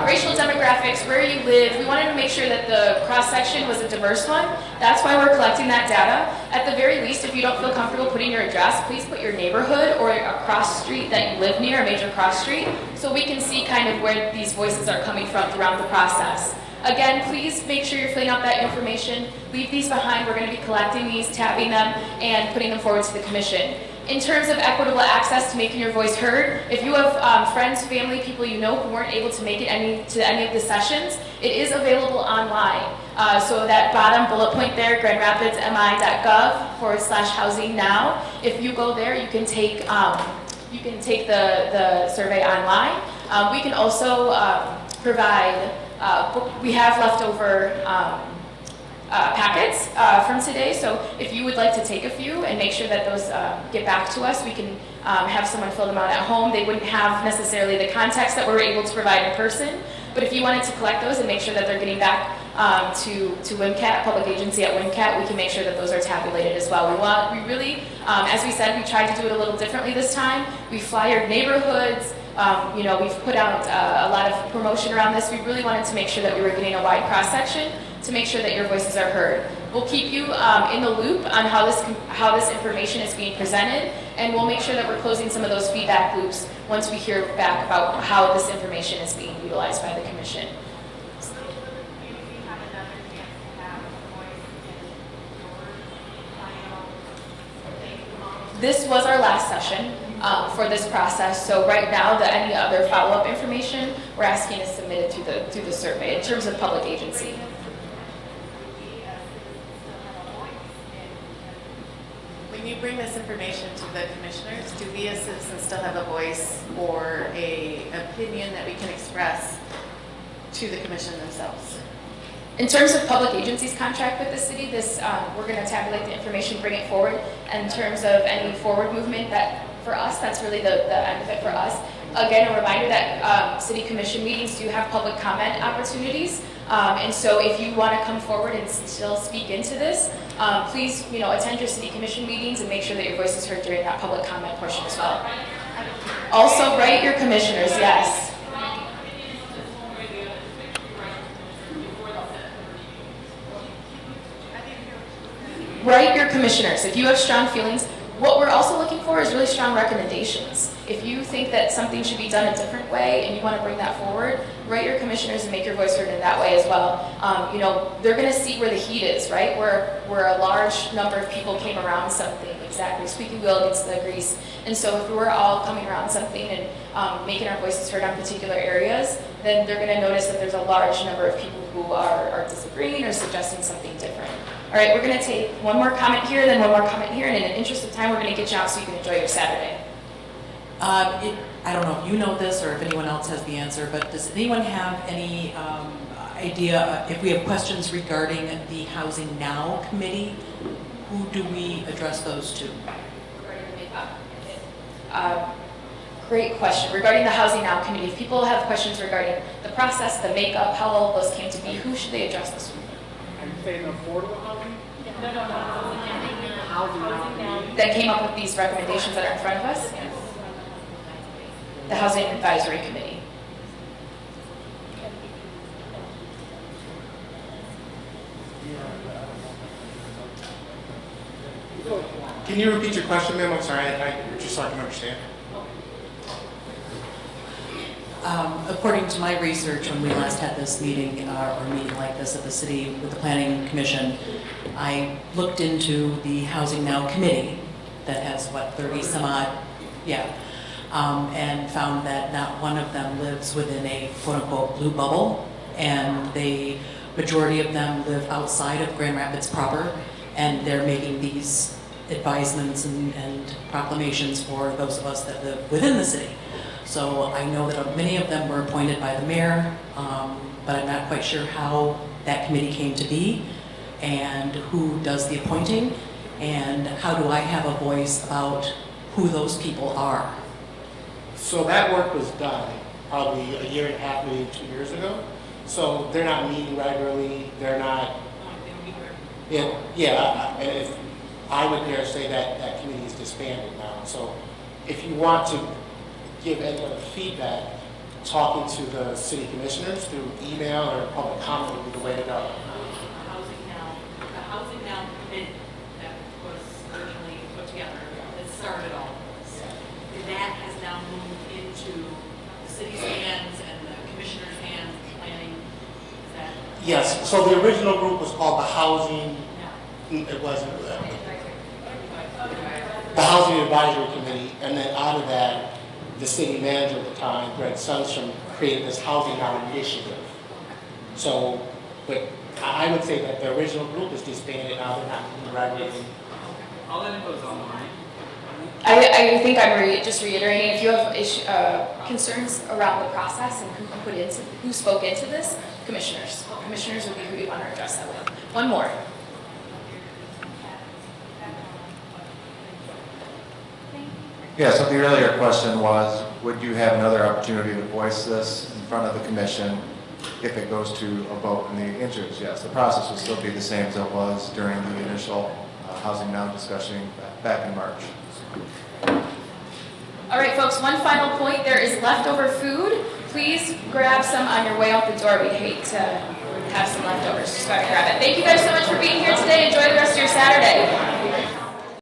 racial demographics, where you live. We wanted to make sure that the cross-section was a diverse one. That's why we're collecting that data. At the very least, if you don't feel comfortable putting your address, please put your neighborhood or a cross street that you live near, a major cross street, so we can see kind of where these voices are coming from throughout the process. Again, please make sure you're filling out that information. Leave these behind. We're going to be collecting these, tabbing them, and putting them forward to the commission. In terms of equitable access to making your voice heard, if you have friends, family, people you know who weren't able to make it to any of the sessions, it is available online. So that bottom bullet point there, grandrapidsmi.gov/housing now. If you go there, you can take the survey online. We can also provide. We have leftover packets from today, so if you would like to take a few and make sure that those get back to us, we can have someone fill them out at home. They wouldn't have necessarily the context that we're able to provide in person, but if you wanted to collect those and make sure that they're getting back to WMCAT, public agency at WMCAT, we can make sure that those are tabulated as well. We really, as we said, we tried to do it a little differently this time. We flyered neighborhoods. We've put out a lot of promotion around this. We really wanted to make sure that we were getting a wide cross-section to make sure that your voices are heard. We'll keep you in the loop on how this information is being presented, and we'll make sure that we're closing some of those feedback loops once we hear back about how this information is being utilized by the commission. This was our last session for this process, so right now, any other follow-up information we're asking is submitted through the survey in terms of public agency.
When you bring this information to the commissioners, do we as citizens still have a voice or an opinion that we can express to the commission themselves?
In terms of public agencies contract with the city, this, we're gonna tabulate the information, bring it forward. And in terms of any forward movement, that, for us, that's really the end of it for us. Again, a reminder that city commission meetings do have public comment opportunities. And so if you wanna come forward and still speak into this, please, attend your city commission meetings and make sure that your voice is heard during that public comment portion as well. Also, write your commissioners, yes. Write your commissioners. If you have strong feelings, what we're also looking for is really strong recommendations. If you think that something should be done a different way and you want to bring that forward, write your commissioners and make your voice heard in that way as well. They're going to see where the heat is, right? Where a large number of people came around something, exactly. Squeaky wheel gets the grease. And so if we're all coming around something and making our voices heard on particular areas, then they're going to notice that there's a large number of people who are disagreeing or suggesting something different. All right, we're going to take one more comment here, then one more comment here, and in the interest of time, we're going to get you out so you can enjoy your Saturday.
I don't know if you know this or if anyone else has the answer, but does anyone have any idea, if we have questions regarding the Housing Now Committee, who do we address those to?
Great question. Regarding the Housing Now Committee, if people have questions regarding the process, the makeup, how all those came to be, who should they address this with?
Are you saying affordable housing?
No.
Housing now.
That came up with these recommendations that are in front of us? The Housing Advisory Committee.
Can you repeat your question, ma'am? I'm sorry, just so I can understand.
According to my research, when we last had this meeting, or a meeting like this at the city with the Planning Commission, I looked into the Housing Now Committee that has, 30 some odd, and found that not one of them lives within a quote-unquote blue bubble, and the majority of them live outside of Grand Rapids proper, and they're making these advisements and proclamations for those of us that live within the city. So I know that many of them were appointed by the mayor, but I'm not quite sure how that committee came to be and who does the appointing and how do I have a voice about who those people are.
So that work was done probably a year and a half, maybe 2 years ago. So they're not meeting regularly, they're not, and if I would dare say that that committee is disbanded now. So if you want to give any other feedback, talking to the city commissioners through email or public comment would be the way to go.
The Housing Now Committee that was originally put together, that started all of this, that has now moved into the city's hands and the commissioner's hands, planning, is that?
Yes, so the original group was called the Housing, it wasn't, the Housing Advisory Committee, and then out of that, the city manager at the time, Greg Sundstrom, created this Housing Now Initiative. So, but I would say that the original group is disbanded now, they're not meeting regularly.
All that info is online.
I think I'm just reiterating, if you have concerns around the process and who spoke into this, commissioners. Commissioners would be who you want to address that with. One more.
Yeah, so the earlier question was, would you have another opportunity to voice this in front of the commission if it goes to a vote? And the answer is yes. The process will still be the same as it was during the initial Housing Now discussion back in March.
All right, folks, one final point. There is leftover food. Please grab some on your way out the door. We'd hate to have some leftovers. Just go ahead and grab it. Thank you guys so much for being here today. Enjoy the rest of your Saturday.